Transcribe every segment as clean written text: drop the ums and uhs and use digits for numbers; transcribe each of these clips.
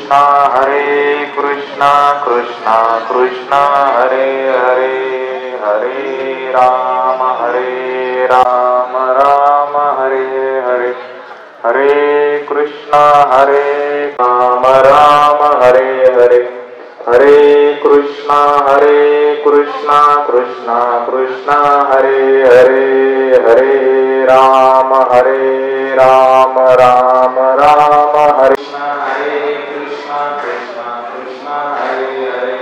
कृष्णा कृष्णा कृष्णा हरे हरे हरे राम राम हरे हरे हरे कृष्णा राम हरे हरे हरे कृष्णा कृष्णा कृष्णा हरे हरे हरे राम राम हरे कृष्णा कृष्णा कृष्णा हरे हरे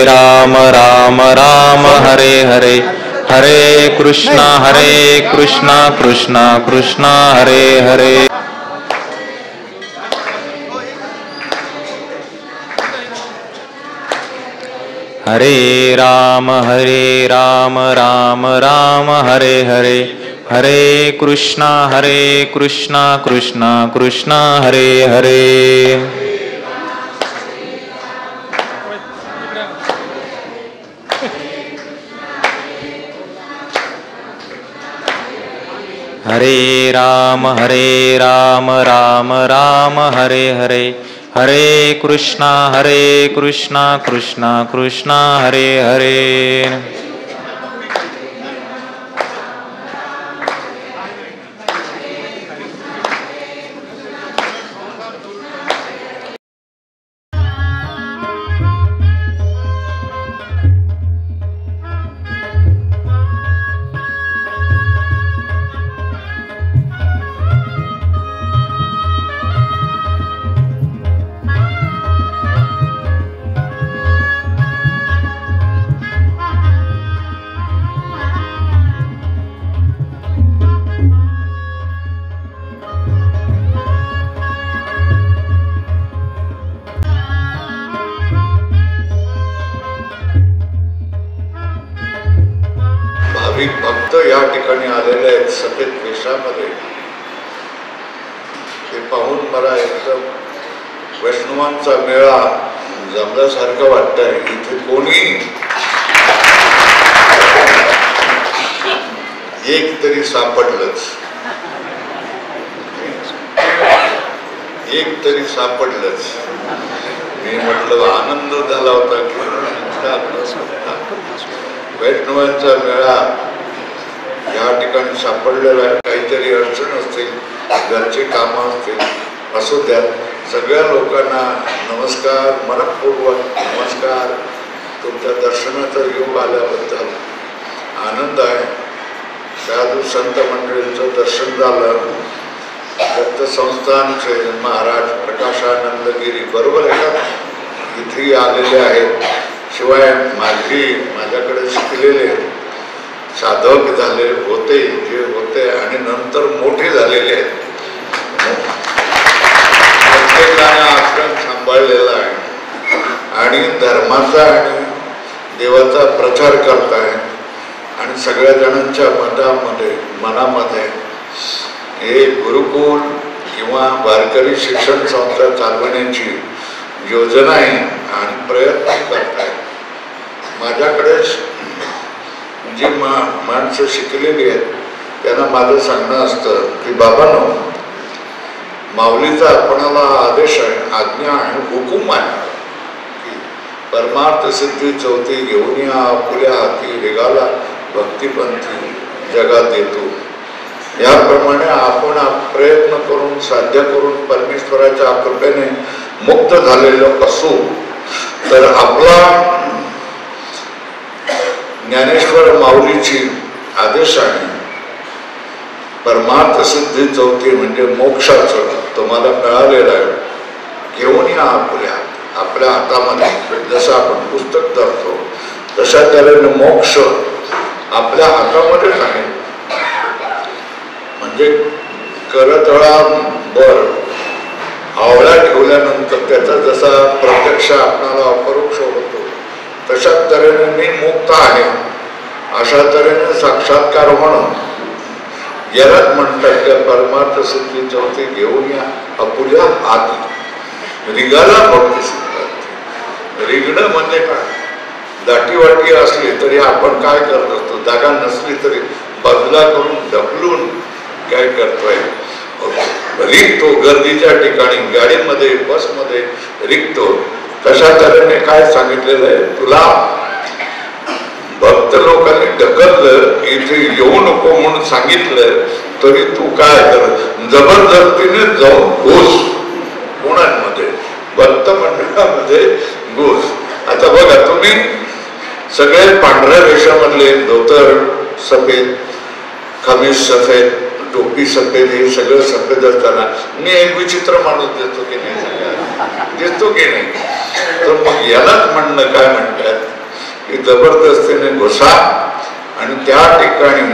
राम राम हरे हरे हरे कृष्णा कृष्णा कृष्णा हरे हरे हरे राम राम हरे हरे हरे कृष्णा कृष्णा कृष्णा हरे हरे हरे राम राम हरे हरे हरे कृष्णा कृष्णा हरे हरे भक्त या ठिकाणी आलेले आहेत सफेद केशामध्ये. ते पाहून मला एकदम वैष्णवांचा मेळा जमल्यासारखं वाटतंय. इथे कोणी एक तरी सापडलंच, एक तरी सापडलंच. मी म्हटलं आनंद झाला होता की वैष्णवांचा मेळा या ठिकाणी सापडलेला आहे. काहीतरी अडचण असतील, घरचे कामं असतील, असू द्या. सगळ्या लोकांना नमस्कार, मनपूर्वक नमस्कार. तुमच्या दर्शनाचा योग आल्याबद्दल आनंद आहे. साधू संत मंडळींचं दर्शन झालं. दत्त संस्थानचे महाराज प्रकाशानंदगिरी बरोबर आहे का, इथे आलेले आहेत. शिवाय माझ्याकडे शिकलेले साधक झाले होते, जे होते आणि नंतर मोठे झालेले आहेत. प्रत्येकाने आश्रम सांभाळलेला आहे आणि धर्माचा आणि देवाचा प्रचार करताय आणि सगळ्या जणांच्या मनामध्ये हे गुरुकुल किंवा वारकरी शिक्षण संस्था चालवण्याची योजना आहे आणि प्रयत्न करताय. माझ्याकडे जी माणसं शिकलेली आहेत त्यांना माझं सांगणं असतं की बाबांनो, माऊलीचा आपणाला आदेश आहे, आज्ञा आहे, हुकूम आहे की परमार्थ सिद्धी चौथी घेऊन या आपल्या हाती रेगाला भक्तिपंथी जगात देतो. याप्रमाणे आपण प्रयत्न करून साध्य करून परमेश्वराच्या कृपेने मुक्त झालेलो असू तर आपला ज्ञानेश्वर माऊलीची आदेश आहे परमार्थ सिद्धी चौथी म्हणजे मोक्षाचं तुम्हाला मिळालेलं आहे, घेऊन या आपल्या हातामध्ये. जसं आपण पुस्तक धरतो तशा तऱ्हेने मोक्ष आपल्या हातामध्येच आहे. म्हणजे करतळावर आवळा ठेवल्यानंतर त्याचा जसा प्रत्यक्ष आपणाला अपरोक्ष होतो तशा तऱ्हेने मी मुक्त आहे अशा तऱ्हेने साक्षात्कार होणं यालाच म्हणतात त्या परमार्थ सिद्धी चौथी घेऊन या आपुल्या हाती रिगाला भक्ती सिद्धांत. रिगणं म्हणजे काय? दाटीवाटी असली तरी आपण काय करत असतो, जागा नसली तरी बाजूला करून ढकलून काय करतोय, रिगतो. गर्दीच्या ठिकाणी गाडीमध्ये बसमध्ये रिगतो. तशा तऱ्हेने काय सांगितलेलं आहे, तुला भक्त लोकांनी ढकललं, इथे येऊ नको म्हणून सांगितलं तरी तू काय कर, जबरदस्तीने जाऊन घुस कोणामध्ये, भक्त मंडळामध्ये घुस. आता बघा तुम्ही सगळे पांढऱ्या वेशामधले, धोतर सफेद, खमीस सफेद, टोपी सफेद, हे सगळं सफेद असताना मी एक विचित्र माणूस देतो की नाही, देतो की नाही? तर मग यालाच म्हणणं काय म्हणतात की जबरदस्तीने घुसा आणि त्या ठिकाणी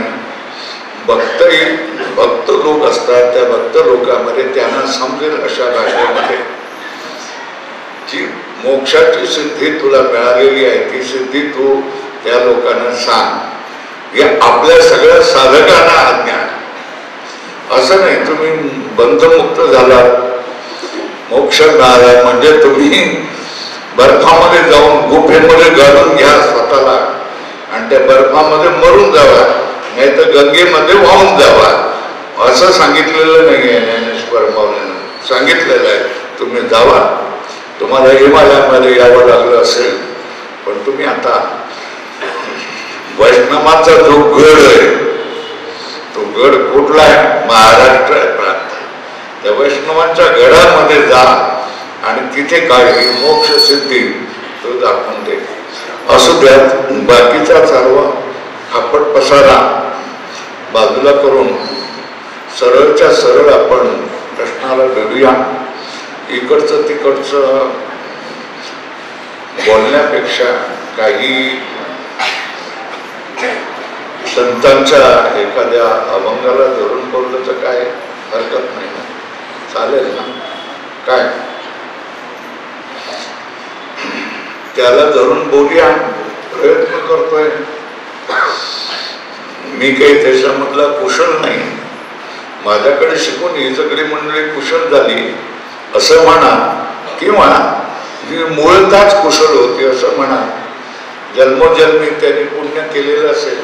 भक्त लोक असतात, त्या भक्त लोकांमध्ये त्यांना समजेल अशा भाषेमध्ये जी मोक्षाची सिद्धी तुला मिळालेली आहे ती सिद्धी तू त्या लोकांना सांग. हे आपल्या सगळ्या साधकांना आज्ञा. असं नाही तुम्ही बंधमुक्त झाला, मोक्ष मिळाला म्हणजे तुम्ही बर्फामध्ये जाऊन गुफेमध्ये घालून घ्या स्वतःला आणि त्या बर्फामध्ये मरून जावा, नाही तर गंगेमध्ये वाहून जावा, असं सांगितलेलं नाही आहे. ज्ञानेश्वर माऊलीनं सांगितलेलं आहे तुम्ही जावा. तुम्हाला हिमालयामध्ये यावं लागलं असेल पण तुम्ही आता वैष्णवाचा जो गड आहे तो गड कुठला आहे? महाराष्ट्र आहे प्रांत. त्या वैष्णवांच्या गडामध्ये जा आणि तिथे काय मोक्ष सिद्धी तो दाखवून दे. असू द्या, बाकीचा सर्व खापट पसारा बाजूला करून सरळच्या सरळ आपण प्रश्नाला भेटूया. इकडचं तिकडचं बोलण्यापेक्षा काही संतांच्या एखाद्या अभंगाला धरून बोललं तर काय हरकत नाही ना, चालेल ना? काय त्याला धरून बोलूया, प्रयत्न करतोय. मी काही त्याच्यामधला कुशल नाही, माझ्याकडे शिकून ही सगळी मंडळी कुशल झाली असं म्हणा किंवा मूळतःच कुशल होती असं म्हणा. जन्मोजन्मी त्यांनी पुण्य केलेलं असेल,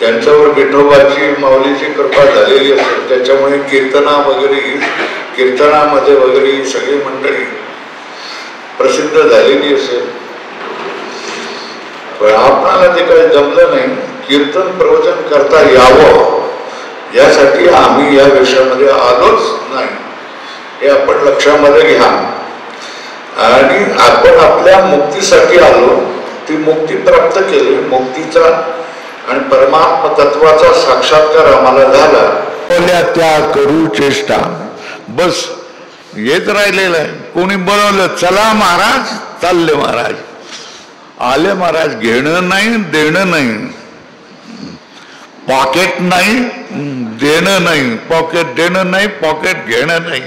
त्यांच्यावर विठोबाची माऊलीची कृपा झालेली असेल, त्याच्यामुळे कीर्तनामध्ये वगैरे ही सगळी मंडळी प्रसिद्ध झालेली असेल. पण आपणाला ते काही जमलं नाही, कीर्तन प्रवचन करता यावं यासाठी आम्ही या विषयामध्ये आलोच नाही, हे आपण लक्षामध्ये घ्या. आणि आपण आपल्या मुक्तीसाठी आलो, ती मुक्ती प्राप्त केली, मुक्तीचा आणि परमात्मा तत्वाचा साक्षात्कार आम्हाला झाला. त्या करू चेष्टा बस येत राहिलेलं आहे. कोणी बोलवलं चला महाराज, चालले महाराज, आले महाराज. घेणं नाही देणं नाही, पॉकेट नाही देणं नाही, पॉकेट देणं नाही, पॉकेट घेणं नाही.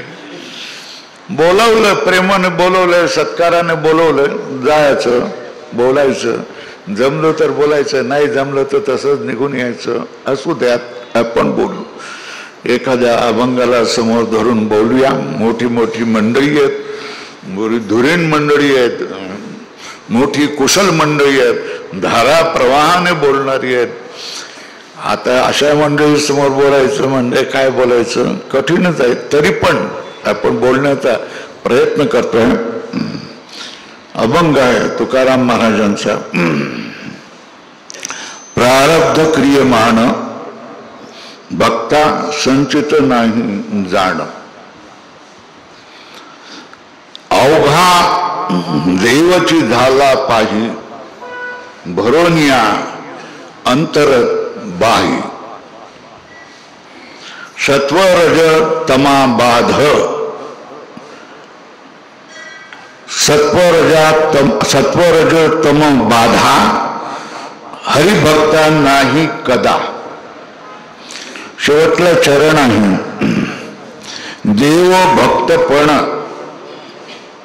बोलावलं, प्रेमाने बोलवलं, सत्काराने बोलवलं, जायचं, बोलायचं, जमलं तर बोलायचं, नाही जमलं तर तसंच निघून यायचं. असू द्यात, आपण बोलू. एखाद्या अभंगाला समोर धरून बोलूया. मोठी मोठी मंडळी आहेत, धुरीण मंडळी आहेत, मोठी कुशल मंडळी आहेत, धारा प्रवाहाने बोलणारी आहेत. आता अशा मंडळी समोर बोलायचं म्हणजे काय बोलायचं, कठीणच आहे. तरी पण आपण बोलण्याचा प्रयत्न करतोय. अभंग आहे तुकाराम महाराजांचा. प्रारब्ध क्रियमाण भक्ता संचित नाही जाण, अवघा देवची झाला पाही, भरोनिया अंतर बाही, सत्वरज तमा बाध, सत्वरज तम बाधा, हरिभक्ता नाही कदा. शेवटलं चरण आहे. देव भक्तपण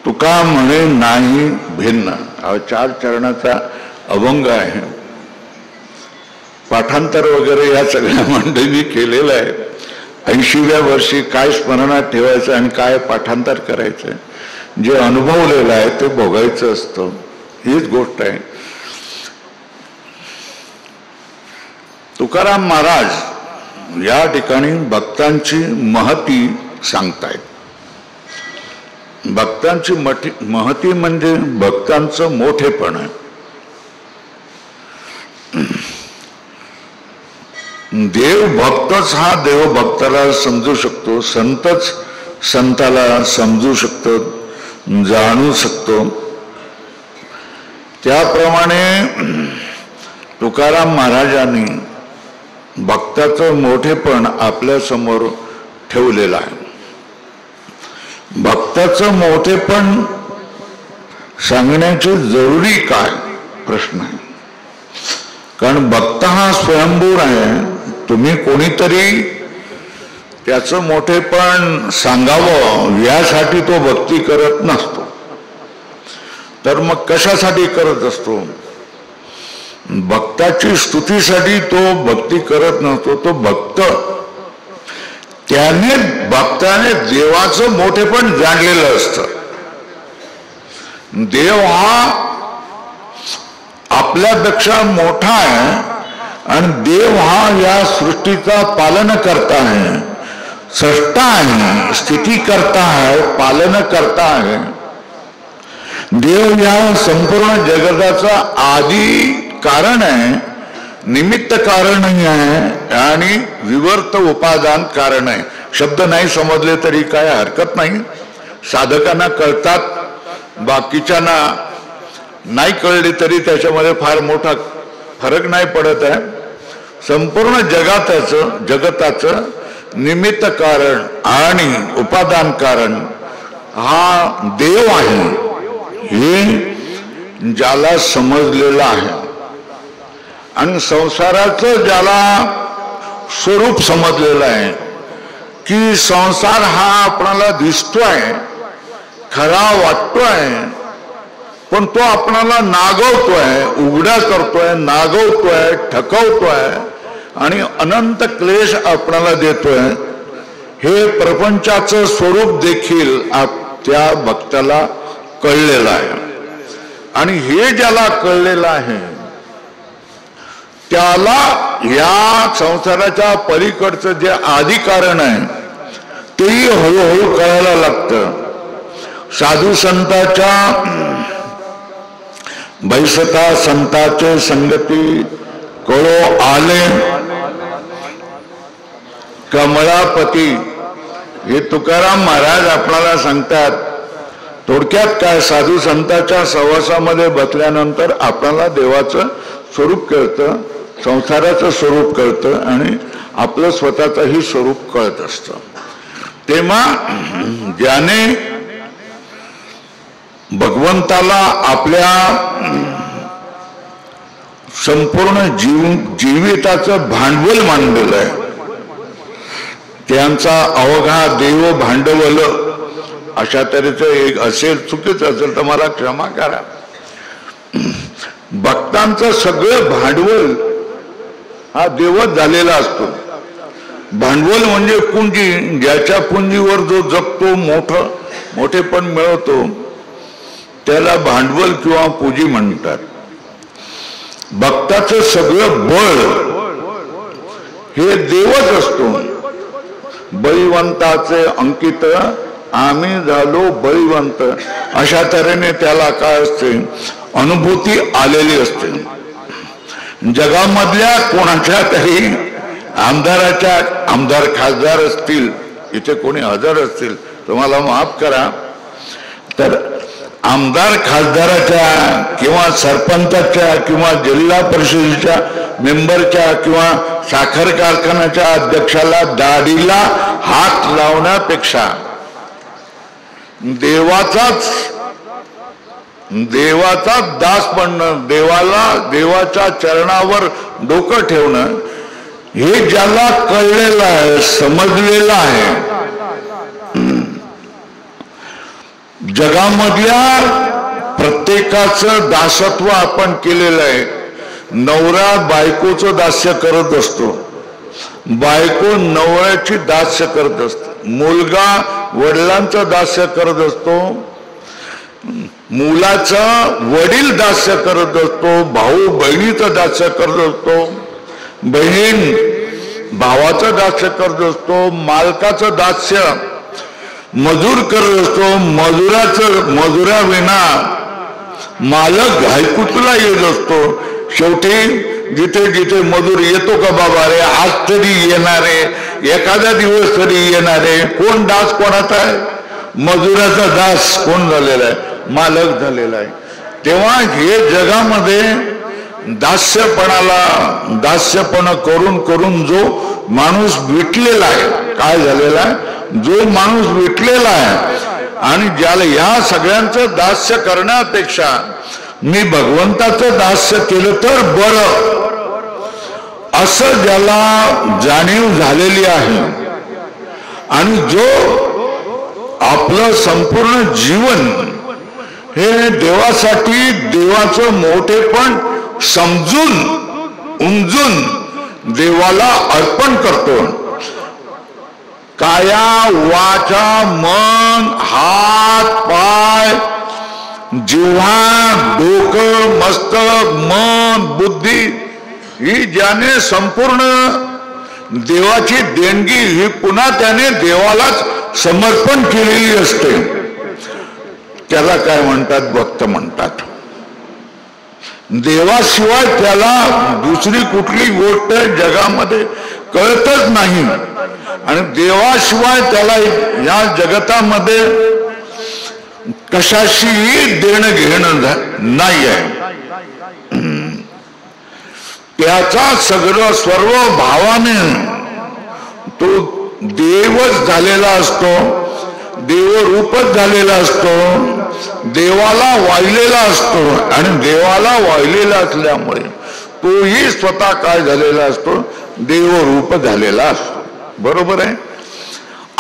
तुका म्हणे नाही भिन्न. 4 चरणाचा अभंग आहे. पाठांतर वगैरे या सगळ्या मंडळींनी केलेलं आहे. 80व्या वर्षी काय स्मरणात ठेवायचं आणि काय पाठांतर करायचं, जे अनुभवलेलं आहे ते भोगायचं असतं. हीच गोष्ट आहे. तुकाराम महाराज या ठिकाणी भक्तांची महती सांगतायत. भक्तांची महती म्हणजे भक्तांचं मोठेपण आहे. देव भक्तच हा देवभक्ताला समजू शकतो, संतच संताला समजू शकतो, जाणू शकतो. त्याप्रमाणे तुकाराम महाराजांनी भक्ताचं मोठेपण आपल्या समोर ठेवलेलं आहे. भक्ताचं मोठेपण सांगण्याची जरुरी काय प्रश्न आहे. कारण भक्त हा स्वयंभू आहे. तुम्ही कोणीतरी त्याचं मोठेपण सांगावं यासाठी तो भक्ती करत नसतो. तर मग कशासाठी करत असतो? भक्ताची स्तुतीसाठी तो भक्ती करत नसतो. तो भक्त भक्ताने देवाचं मोठेपण जाणलेलं असतं. देव हा आपल्यापेक्षा मोठा आहे आणि देव हा या सृष्टीचा पालन करता आहे, सृष्टा आहे, स्थिती करता आहे, पालन करता आहे. देव या संपूर्ण जगताचा आदी कारण आहे, निमित्त कारणही आहे आणि विवर्त उपादान कारण आहे. शब्द नाही समजले तरी काय हरकत नाही. साधकांना कळतात, बाकीच्यांना नाही कळले तरी त्याच्यामध्ये फार मोठा फरक नाही पडत आहे. संपूर्ण जगताचं निमित्त कारण आणि उपादान कारण हा देव आहे, हे ज्याला समजलेलं आहे. आणि संसाराचं ज्याला स्वरूप समजलेलं आहे की संसार हा आपणाला दिसतोय, खरा वाटतोय, पण तो आपणाला नागवतोय, उघडा करतोय, नागवतोय, ठकवतोय आणि अनंत क्लेश आपणाला देतोय. हे प्रपंचाचं स्वरूप देखील त्या भक्ताला कळलेलं आहे. आणि हे ज्याला कळलेलं आहे त्याला या संसाराच्या पलीकडचं जे आदी कारण आहे तेही हळूहळू कळायला लागतं. साधू संताच्या बैसता संताचे संगती कळो आले कमळापती, हे तुकाराम महाराज आपल्याला सांगतात. थोडक्यात काय, साधू संतांच्या सहवासामध्ये बसल्यानंतर आपल्याला देवाचं स्वरूप कळतं, संसाराचं स्वरूप कळतं आणि आपलं स्वतःचंही स्वरूप कळत असतं. तेव्हा ज्याने भगवंताला आपल्या संपूर्ण जीविताचं भांडवल मानलेलं आहे, त्यांचा अवघा देव भांडवल अशा तऱ्हेचं एक असेल, चुकीचं असेल तर मला क्षमा करा. भक्तांचं सगळं भांडवल हा देवच झालेला असतो. भांडवल म्हणजे पुंजी, ज्याच्या पुंजीवर जो जगतो, मोठेपण मिळवतो त्याला भांडवल किंवा पुंजी म्हणतात. भक्ताचं सगळं बळ हे देवच असतो. बळीवंताचे अंकित आम्ही झालो बळीवंत, अशा तऱ्हेने त्याला काय असते, अनुभूती आलेली असते. जगामधल्या कोणाच्या तरी आमदार खासदार असतील, इथे कोणी हजर असतील तुम्हाला माफ करा, तर आमदार खासदाराच्या किंवा सरपंचाच्या किंवा जिल्हा परिषदेच्या मेंबरच्या किंवा साखर कारखान्याच्या अध्यक्षाला दाढीला हात लावण्यापेक्षा देवाचा दास बनणं, देवाच्या चरणावर डोकं ठेवणं, हे ज्याला कळलेलं आहे, समजलेलं आहे. जगामधल्या प्रत्येकाचं दासत्व आपण केलेलं आहे. नवरा बायकोचं दास्य करत असतो, बायको नवऱ्याची दास्य करत असते, मुलगा वडिलांचं दास्य करत असतो, मुलाचं वडील दास्य करत असतो, भाऊ बहिणीचं दास्य करत असतो, बहीण भावाचं दास्य करत असतो, मालकाचं दास्य मजूर करत असतो, मजुराविना मालक घायकुतला येत असतो. शेवटी जिथे मजूर येतो का बाबा रे, आज तरी येणारे, एखादा दिवस तरी येणारे, कोण दास कोणाचा आहे? मजुराचा दास कोण झालेला आहे? मालक झालेला आहे. तेव्हा हे जगामध्ये दास्यपणा करून जो माणूस विटलेला आहे, काय झालेला आहे, जो माणूस विटलेला आहे, आणि ज्याला या सगळ्यांचं दास्य करण्यापेक्षा मी भगवंताचं दास्य केलं तर बरं, असं ज्याला जाणीव झालेली आहे, आणि जो आपलं संपूर्ण जीवन हे देवासाठी, देवाचं मोठेपण समजून उमजून देवाला अर्पण करतो. काया वाचा मन हात पाय जिव्हा डोकं मस्तक मन बुद्धी ही ज्याने संपूर्ण देवाची देणगी ही पुन्हा त्याने देवालाच समर्पण केलेली असते, त्याला काय म्हणतात? भक्त म्हणतात. देवाशिवाय त्याला दुसरी कुठली गोष्ट जगामध्ये कळतच नाही, आणि देवाशिवाय त्याला या जगतामध्ये कशाशीही देणं घेणं नाही आहे. त्याचा सगळं सर्व भावाने तो देवच झालेला असतो, देवरूपच झालेला असतो, देवाला वाहिलेला असतो, आणि देवाला वाहिलेला असल्यामुळे तोही स्वतः काय झालेला असतो? देवरूप झालेला असतो. बरोबर आहे.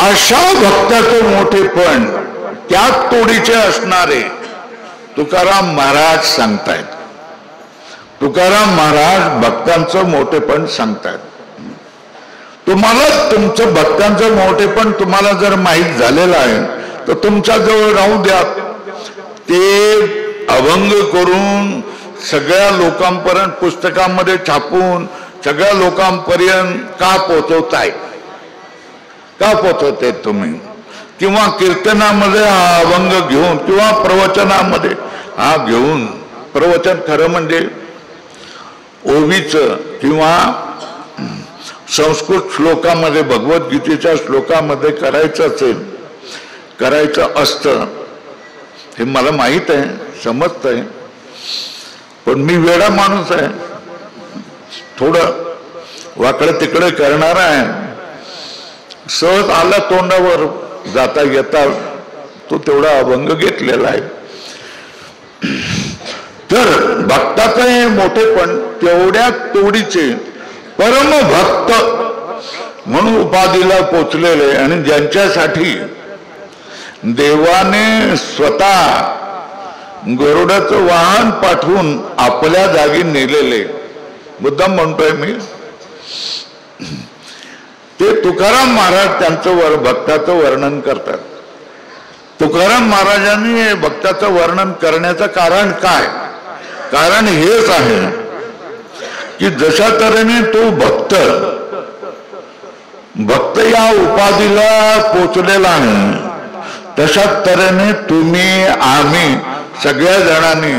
अशा भक्ताचं मोठेपण त्याच तोडीचे असणारे तुकाराम महाराज सांगतायत. तुकाराम महाराज भक्तांचं मोठेपण सांगतायत. तुम्हाला तुमचं भक्तांचं मोठेपण तुम्हाला जर माहीत झालेलं आहे तर तुमच्या जवळ राहू द्या. ते अभंग करून सगळ्या लोकांपर्यंत पुस्तकामध्ये छापून सगळ्या लोकांपर्यंत का पोहोचवताय? का पोहोचवते तुम्ही? किंवा कीर्तनामध्ये हा अभंग घेऊन किंवा प्रवचनामध्ये हा घेऊन, प्रवचन खरं म्हणजे ओवीचं किंवा संस्कृत श्लोकामध्ये भगवद्गीतेच्या श्लोकामध्ये करायचं असेल, करायचं असतं, हे मला माहित आहे, समजतंय, पण मी वेडा माणूस आहे, थोडं वाकडं तिकडे करणार आहे. सहज आला तोंडावर जाता येता तो तेवढा अभंग घेतलेला आहे. तर भक्ताचं हे मोठेपण तेवढ्या तोडीचे परम भक्त म्हणून उपाधीला पोचलेले, आणि ज्यांच्यासाठी देवाने स्वतः गरुडाचं वाहन पाठवून आपल्या जागी नेलेले, मुद्दाम म्हणतोय मी, ते तुकाराम महाराज त्यांचं भक्ताचं वर्णन करतात. तुकाराम महाराजांनी भक्ताचं वर्णन करण्याचं कारण काय? कारण हेच आहे की जशा तऱ्हेने तो भक्त या उपाधीला पोचलेला आहे, तशा तऱ्हेने तुम्ही आम्ही सगळ्या जणांनी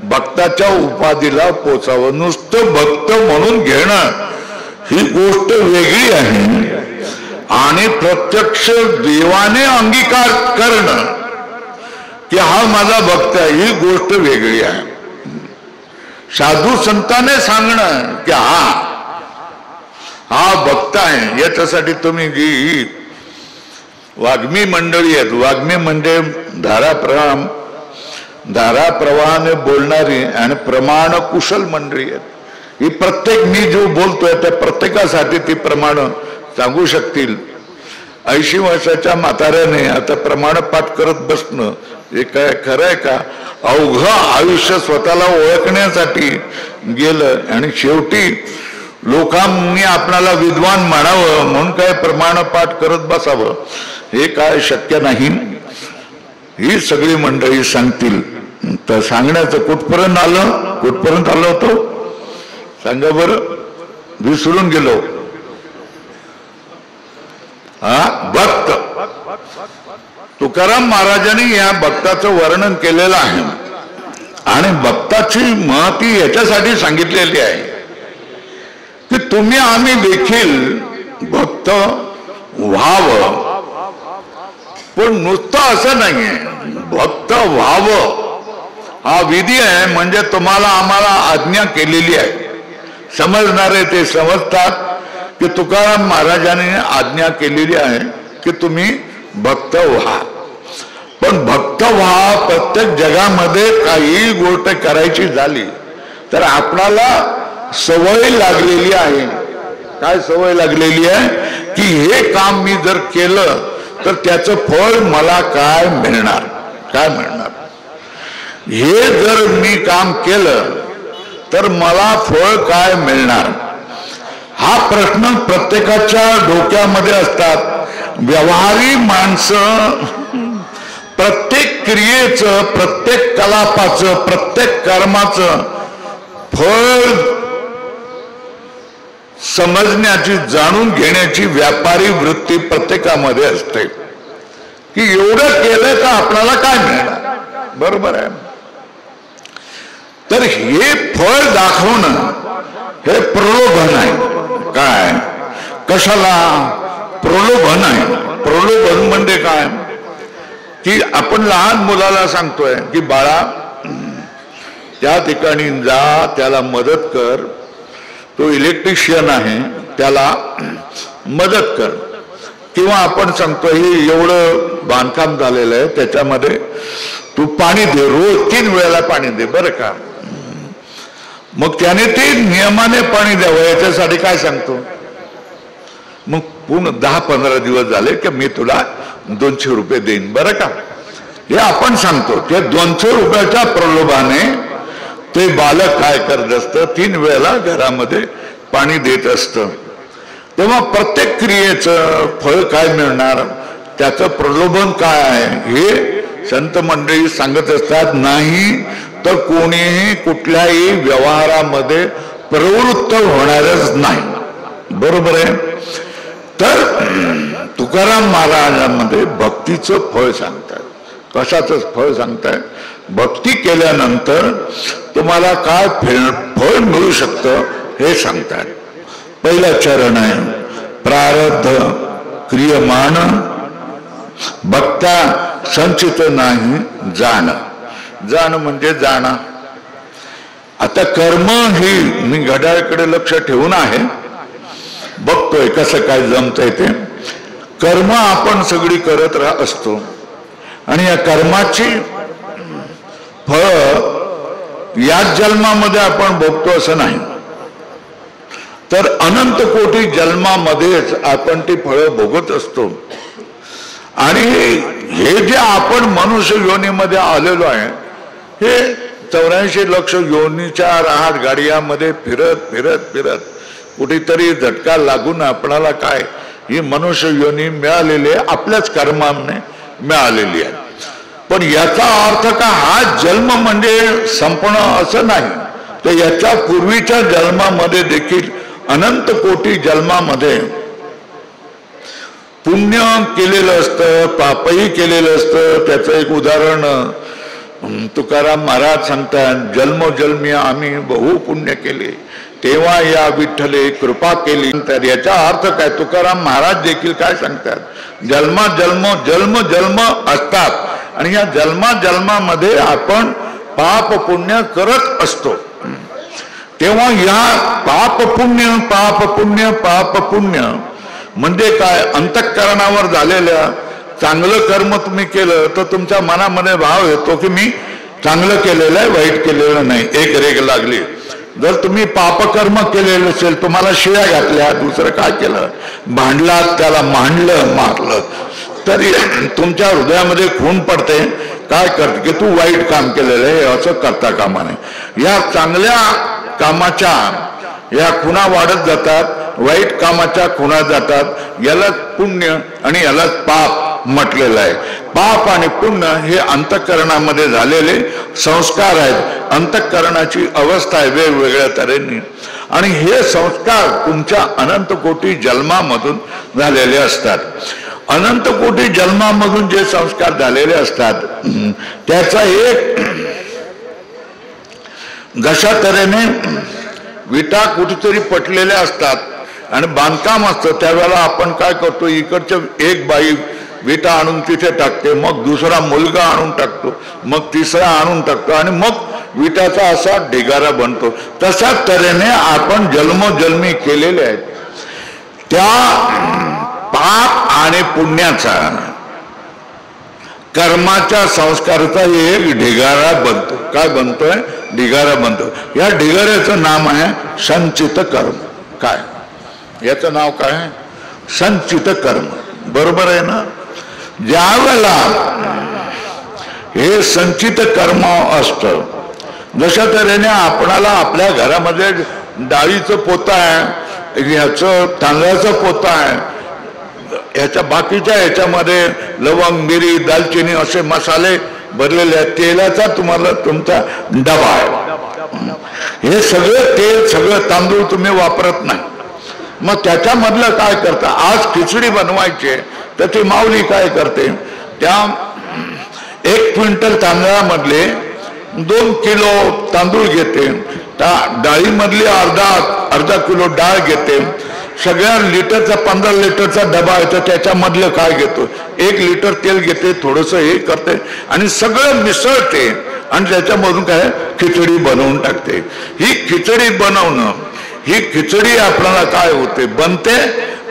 भक्ताच्या उपाधीला पोचावं. नुसतं भक्त म्हणून घेणं ही गोष्ट वेगळी आहे आणि प्रत्यक्ष देवाने अंगीकार करणं की हा माझा भक्त आहे, ही गोष्ट वेगळी आहे. साधू संतांने सांगणं की हा भक्त आहे, याच्यासाठी तुम्ही जी वाग्मी मंडळी आहेत, वाग्मी म्हणजे धाराप्रवाहाने बोलणारी आणि प्रमाण कुशल मंडळी आहेत. ही प्रत्येक मी जो बोलतोय त्या प्रत्येकासाठी ती प्रमाण सांगू शकतील. 80 वर्षाच्या म्हाताऱ्याने आता प्रमाण पाठ करत बसणं हे काय खरं आहे का? अवघं आयुष्य स्वतःला ओळखण्यासाठी गेलं आणि शेवटी लोकांनी आपणाला विद्वान म्हणावं म्हणून काय प्रमाण पाठ करत बसावं, हे काय शक्य नाही. ही सगळी मंडळी सांगतील. तर सांगण्याचं कुठपर्यंत आलं होतं सांगा बरं, विसरून गेलो. भक्त तुकाराम महाराजांनी या भक्ताचं वर्णन केलेलं आहे आणि भक्ताची महती याच्यासाठी सांगितलेली आहे की तुम्ही आम्ही देखील भक्त व्हावं. पण नुसतं असं नाहीये, भक्त व्हावं हा विधी आहे. म्हणजे तुम्हाला आम्हाला आज्ञा केलेली आहे. समजणारे ते समजतात की तुकाराम महाराजांनी आज्ञा केलेली आहे की तुम्ही भक्त व्हा. पण भक्त व्हा, प्रत्येक जगामध्ये काही गोष्ट करायची झाली तर आपणाला सवय लागलेली आहे. काय सवय लागलेली आहे की हे काम मी जर केलं तर त्याचं फळ मला काय मिळणार. हे जर मी काम केलं तर मला फळ काय मिळणार, हा प्रश्न प्रत्येकाच्या डोक्यामध्ये असतात. व्यवहारी माणसं प्रत्येक क्रियेचं, प्रत्येक कलापाचं, प्रत्येक कर्माचं फळ समजण्याची, जाणून घेण्याची व्यापारी वृत्ती प्रत्येकामध्ये असते की एवढं केलं तर आपल्याला काय मिळणार. बरोबर आहे. तर हे फळ दाखवणं हे प्रलोभन आहे. काय, कशाला प्रलोभन आहे? प्रलोभन म्हणजे काय की आपण लहान मुलाला सांगतोय की बाळा त्या ठिकाणी जा, त्याला मदत कर, तो इलेक्ट्रिशियन आहे त्याला मदत कर. किंवा आपण सांगतो हे एवढं बांधकाम झालेलं आहे त्याच्यामध्ये तू पाणी दे, रोज 3 वेळेला पाणी दे बरं का. मग त्याने ते नियमाने पाणी द्यावं याच्यासाठी काय सांगतो. मग पूर्ण 10-15 दिवस झाले की मी तुला 200 रुपये देईन बरं का, हे आपण सांगतो. ते 200 रुपयाच्या प्रलोभाने ते बालक काय करत असतं, 3 वेळेला घरामध्ये पाणी देत असतं. तेव्हा प्रत्येक क्रियेचं फळ काय मिळणार, त्याचं प्रलोभन काय आहे हे संत मंडळी सांगत असतात. नाही तर कोणीही कुठल्याही व्यवहारामध्ये प्रवृत्त होणारच नाही. बरोबर आहे. तर तुकाराम महाराजांमध्ये भक्तीचं फळ सांगतात. कशाचं फळ सांगताय? भक्ती केल्यानंतर तुम्हाला काय फळ मिळू शकतं हे सांगतात. पहिला चरण आहे प्रारब्ध क्रियमाण भक्ता संचित नाही जाण. जाण म्हणजे जाणं. आता कर्म ही मी घड्याळकडे लक्ष ठेवून आहे, बघतोय कसं काय जमतंय ते. कर्म आपण सगळी करत असतो आणि या कर्माची फळ याच जन्मामध्ये आपण भोगतो असं नाही, तर अनंत कोटी जन्मामध्येच आपण ती फळं भोगत असतो. आणि हे जे आपण मनुष्य योनीमध्ये आलेलो आहे, हे 84 लक्ष योनीच्या राहत गाड्यामध्ये फिरत फिरत फिरत कुठेतरी झटका लागून आपणाला काय ही मनुष्य योनी मिळालेली आहे, आपल्याच कर्माने मिळालेली आहे. पण याचा अर्थ का हा जन्म म्हणजे संपणं असं नाही, तर याच्या पूर्वीच्या जन्मामध्ये देखील अनंत कोटी जन्मामध्ये पुण्य केलेलं असतं, पापही केलेलं असतं. त्याचं एक उदाहरण तुकाराम महाराज सांगतात, जन्मोजन्मी आम्ही बहु पुण्य केले, तेव्हा या विठ्ठले कृपा केली. तर याचा अर्थ काय, तुकाराम महाराज देखील काय सांगतात, जन्म असतात आणि या जन्मामध्ये आपण पाप पुण्य करत असतो. तेव्हा या पाप पुण्य म्हणजे काय, अंतःकरणावर झालेल्या चांगलं कर्म तुम्ही केलं तर तुमच्या मनामध्ये भाव येतो की मी चांगलं केलेलं आहे, वाईट केलेलं नाही. एक रेग लागली. जर तुम्ही पापकर्म केलेलं असेल, तुम्हाला शिव्या घातल्या, दुसरं काय केलं, भांडलात, त्याला मारलं, तरी तुमच्या हृदयामध्ये खून पडते. काय करते की तू वाईट काम केलेलं आहे, असं करता कामा नये. या चांगल्या कामाच्या या खुणा वाढत जातात, वाईट कामाच्या खुणा जातात. यालाच पुण्य आणि यालाच पाप म्हटलेलं आहे. पाप आणि पुण्य हे अंतःकरणामध्ये झालेले संस्कार आहेत. अंतःकरणाची अवस्था आहे वेगवेगळ्या तऱ्हेने, आणि हे संस्कार तुमच्या अनंत कोटी जन्मामधून झालेले असतात. अनंत कोटी जन्मामधून जे संस्कार झालेले असतात त्याचा एक, जशा तऱ्हेने विटा कुठेतरी पटलेल्या असतात आणि बांधकाम असतं, त्यावेळेला आपण काय करतो, इकडच्या एक बाई विटा आणून तिथे टाकते, मग दुसरा मुलगा आणून टाकतो, मग तिसरा आणून टाकतो आणि मग विटाचा असा ढिगारा बनतो. तशाच तऱ्हेने आपण जन्मोजन्मी केलेले आहेत त्या पाप आणि पुण्याचा कर्माच्या संस्काराचा एक ढिगारा बनतो. काय बनतोय, ढिगारा बनतो. या ढिगाऱ्याचं नाम आहे संचित कर्म. काय याचं नाव काय आहे, संचित कर्म. बरोबर आहे ना. ज्या वेळेला हे संचित कर्म असतं, जशा तऱ्हेने आपणाला आपल्या घरामध्ये डाळीचं पोतं आहे, ह्याचं तांदळाचं पोतं आहे, ह्याच्या बाकीच्या ह्याच्यामध्ये लवंग, मिरी, दालचिनी असे मसाले भरलेले आहेत, तेलाचा तुम्हाला तुमचा डबा आहे. हे सगळं तेल, सगळं तांदूळ तुम्ही वापरत नाही. मग त्याच्यामधलं काय करता, आज खिचडी बनवायची तर ती माऊली काय करते, त्या 1 क्विंटल तांदळामधले 2 किलो तांदूळ घेते, त्या डाळीमधली अर्धा किलो डाळ घेते, सगळ्या लिटरचा 15 लिटरचा डबा आहे तर त्याच्यामधलं काय घेतो, 1 लिटर तेल घेते, थोडंसं हे करते आणि सगळं मिसळते आणि त्याच्यामधून काय खिचडी बनवून टाकते. ही खिचडी बनवणं, ही खिचडी आपल्याला काय होते, बनते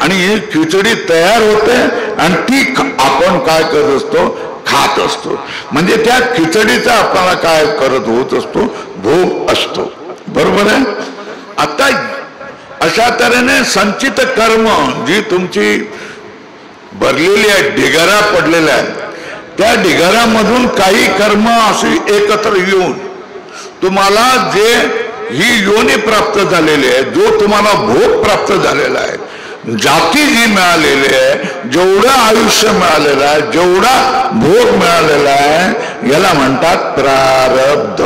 आणि ही खिचडी तयार होते आणि ती आपण काय करत असतो, खात असतो. म्हणजे त्या खिचडीचा आपल्याला काय करत होत असतो, भोग असतो. बरोबर आहे. आता अशा तऱ्हेने संचित कर्म जी तुमची भरलेली आहे, ढिगारा पडलेला आहे, त्या ढिगाऱ्यामधून काही कर्म अशी एकत्र येऊन तुम्हाला जे ही योनी प्राप्त झालेली आहे, जो तुम्हाला भोग प्राप्त झालेला आहे, जाती जी मिळालेली आहे, जेवढं आयुष्य मिळालेलं आहे, जेवढा भोग मिळालेला आहे, याला म्हणतात प्रारब्ध.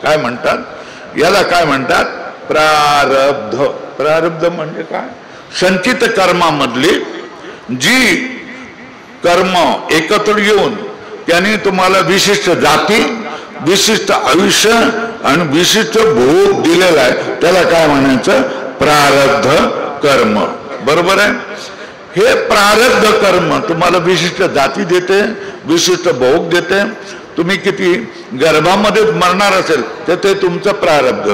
काय म्हणतात याला, काय म्हणतात प्रारब्ध. प्रारब्ध म्हणजे काय, संचित कर्मामधली जी कर्म एकत्र येऊन त्याने तुम्हाला विशिष्ट जाती, विशिष्ट आयुष्य आणि विशिष्ट भोग दिलेला आहे, त्याला काय म्हणायचं, प्रारब्ध कर्म. बरोबर आहे. हे प्रारब्ध कर्म तुम्हाला विशिष्ट जाती देते, विशिष्ट भोग देते. तुम्ही किती गर्भामध्ये मरणार असेल तर ते तुमचं प्रारब्ध.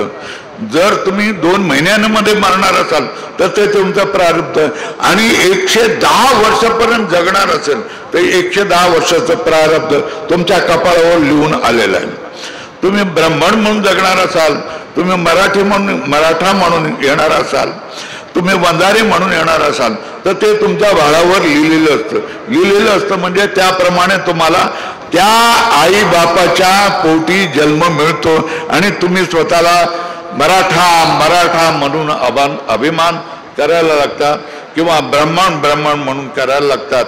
जर तुम्ही 2 महिन्यांमध्ये मरणार असाल तर ते तुमचं प्रारब्ध. आणि 110 वर्षापर्यंत जगणार असेल तर 110 वर्षाचं प्रारब्ध तुमच्या कपाळावर लिहून आलेलं आहे. तुम्ही ब्राह्मण म्हणून जगणार असाल, तुम्ही मराठा म्हणून येणार असाल तुम्ही वंजारी म्हणून येणार असाल तर ते तुमच्या भाळावर लिहिलेलं असतं म्हणजे त्याप्रमाणे तुम्हाला त्या आई बापाच्या पोटी जन्म मिळतो आणि तुम्ही स्वतःला मराठा म्हणून अभिमान करायला लागतात किंवा ब्राह्मण म्हणून करायला लागतात.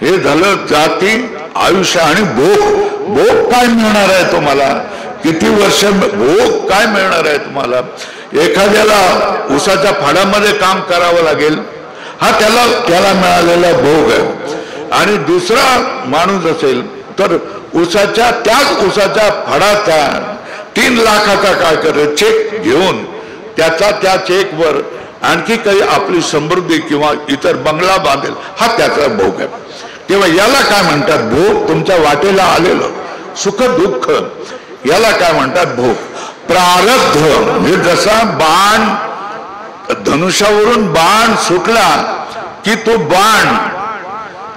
हे झालं जाती, आयुष्य आणि भोग काय मिळणार आहे तुम्हाला, किती वर्ष भोग काय मिळणार आहे तुम्हाला. एखाद्याला उसाच्या फाडामध्ये काम करावं लागेल, हा त्याला मिळालेला भोग आहे. आणि दुसरा माणूस असेल तर त्याच उसाच्या फाडाचा 3 लाखाचा काय करत चेक घेऊन त्या चेकवर आणखी काही आपली समृद्धी किंवा इतर बंगला बांधेल, हा त्याचा भोग आहे. तेव्हा याला काय म्हणतात भोग. तुमच्या वाटेला आलेलं सुख दुःख याला काय म्हणतात भोग. प्रारब्ध हे जसा बाण धनुष्यावरून बाण सुटला की तो बाण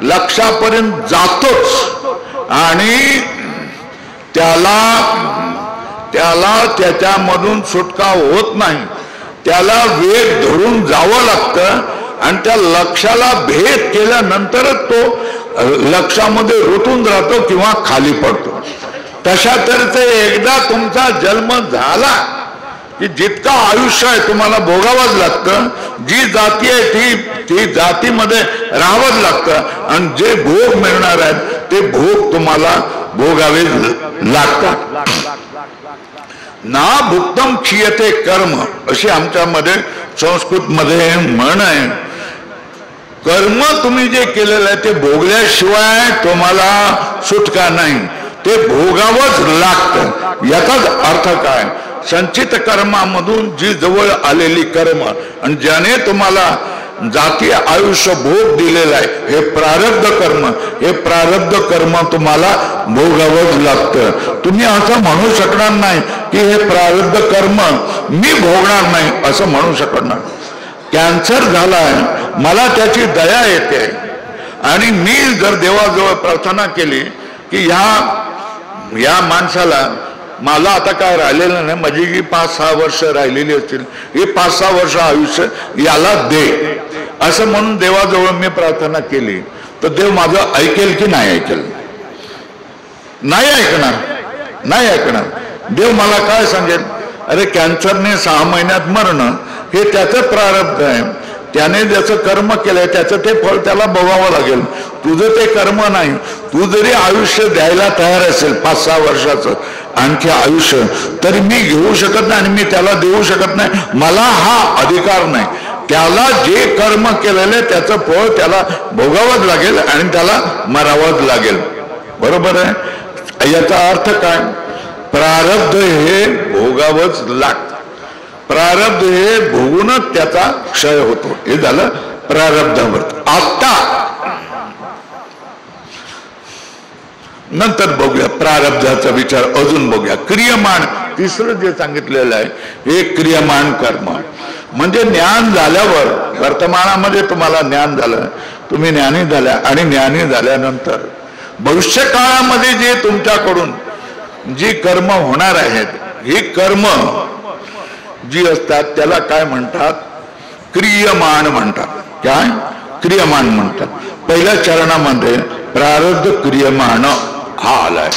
लक्षापर्यंत जातोच आणि त्याला त्याच्यामधून सुटका होत नाही. त्याला वेग धरून जावं लागतं आणि त्या लक्षाला भेद केल्यानंतरच तो लक्षामध्ये रुतून राहतो किंवा खाली पडतो. तशा तऱ्हेचे एकदा तुमचा जन्म झाला की जितका आयुष्य आहे तुम्हाला भोगावंच लागतं. जी जाती आहे ती जातीमध्ये राहावंच लागतं आणि जे भोग मिळणार आहेत ते भोग तुम्हाला भोगावे लागतात. ना भुक्तम क्षीयते कर्म अशी आमच्यामध्ये संस्कृत मध्ये म्हण आहे. कर्म तुम्ही जे केलेलं आहे ते भोगल्याशिवाय तुम्हाला सुटका नाही, ते भोगावंच लागतं. याचाच अर्थ काय, संचित कर्मामधून जी जवळ आलेली कर्म आणि ज्याने तुम्हाला जाती आयुष्य भोग दिलेला आहे हे प्रारब्ध कर्म, हे प्रारब्ध कर्म तुम्हाला भोगावंच लागतं. तुम्ही असं म्हणू शकणार नाही की हे प्रारब्ध कर्म मी भोगणार नाही असं म्हणू शकणार. कॅन्सर झालाय, मला त्याची दया येते आणि मी जर देवाजवळ प्रार्थना केली की या माणसाला मला आता काय राहिलेलं नाही, माझी जी 5-6 वर्ष राहिलेली असतील, हे 5-6 वर्ष आयुष्य याला दे असं म्हणून देवाजवळ मी प्रार्थना केली तर देव माझं ऐकेल की नाही ऐकेल. नाही ऐकणार. देव मला काय सांगेल, अरे कॅन्सरने 6 महिन्यात मरणं हे त्याचं प्रारब्ध आहे, त्याने ज्याचं कर्म केलंय त्याचं ते फळ त्याला भोगावं लागेल. तुझं ते कर्म नाही. तू जरी आयुष्य द्यायला तयार असेल 5-6 वर्षाचं आणखी आयुष्य तरी मी घेऊ शकत नाही आणि मी त्याला देऊ शकत नाही. मला हा अधिकार नाही. त्याला जे कर्म केलेले त्याचं फळ त्याला भोगावंच लागेल आणि त्याला मरावंच लागेल. बरोबर आहे. याचा अर्थ काय, प्रारब्ध हे भोगावंच लागतं. प्रारब्ध हे भोगूनच त्याचा क्षय होतो. हे झालं प्रारब्धावर. आता नंतर बघूया प्रारब्धाचा विचार अजून बघूया. क्रियमाण तिसरं जे सांगितलेलं आहे हे क्रियमाण कर्म म्हणजे ज्ञान झाल्यावर वर्तमानामध्ये तुम्हाला ज्ञान झालं, तुम्ही ज्ञानी झाल्या आणि ज्ञानी झाल्यानंतर भविष्य काळामध्ये जे तुमच्याकडून जी कर्म होणार आहेत ही कर्म जी असतात त्याला काय म्हणतात, क्रियमाण म्हणतात. काय क्रियमाण म्हणतात. पहिल्या चरणामध्ये प्रारब्ध क्रियमाण हा आलाय.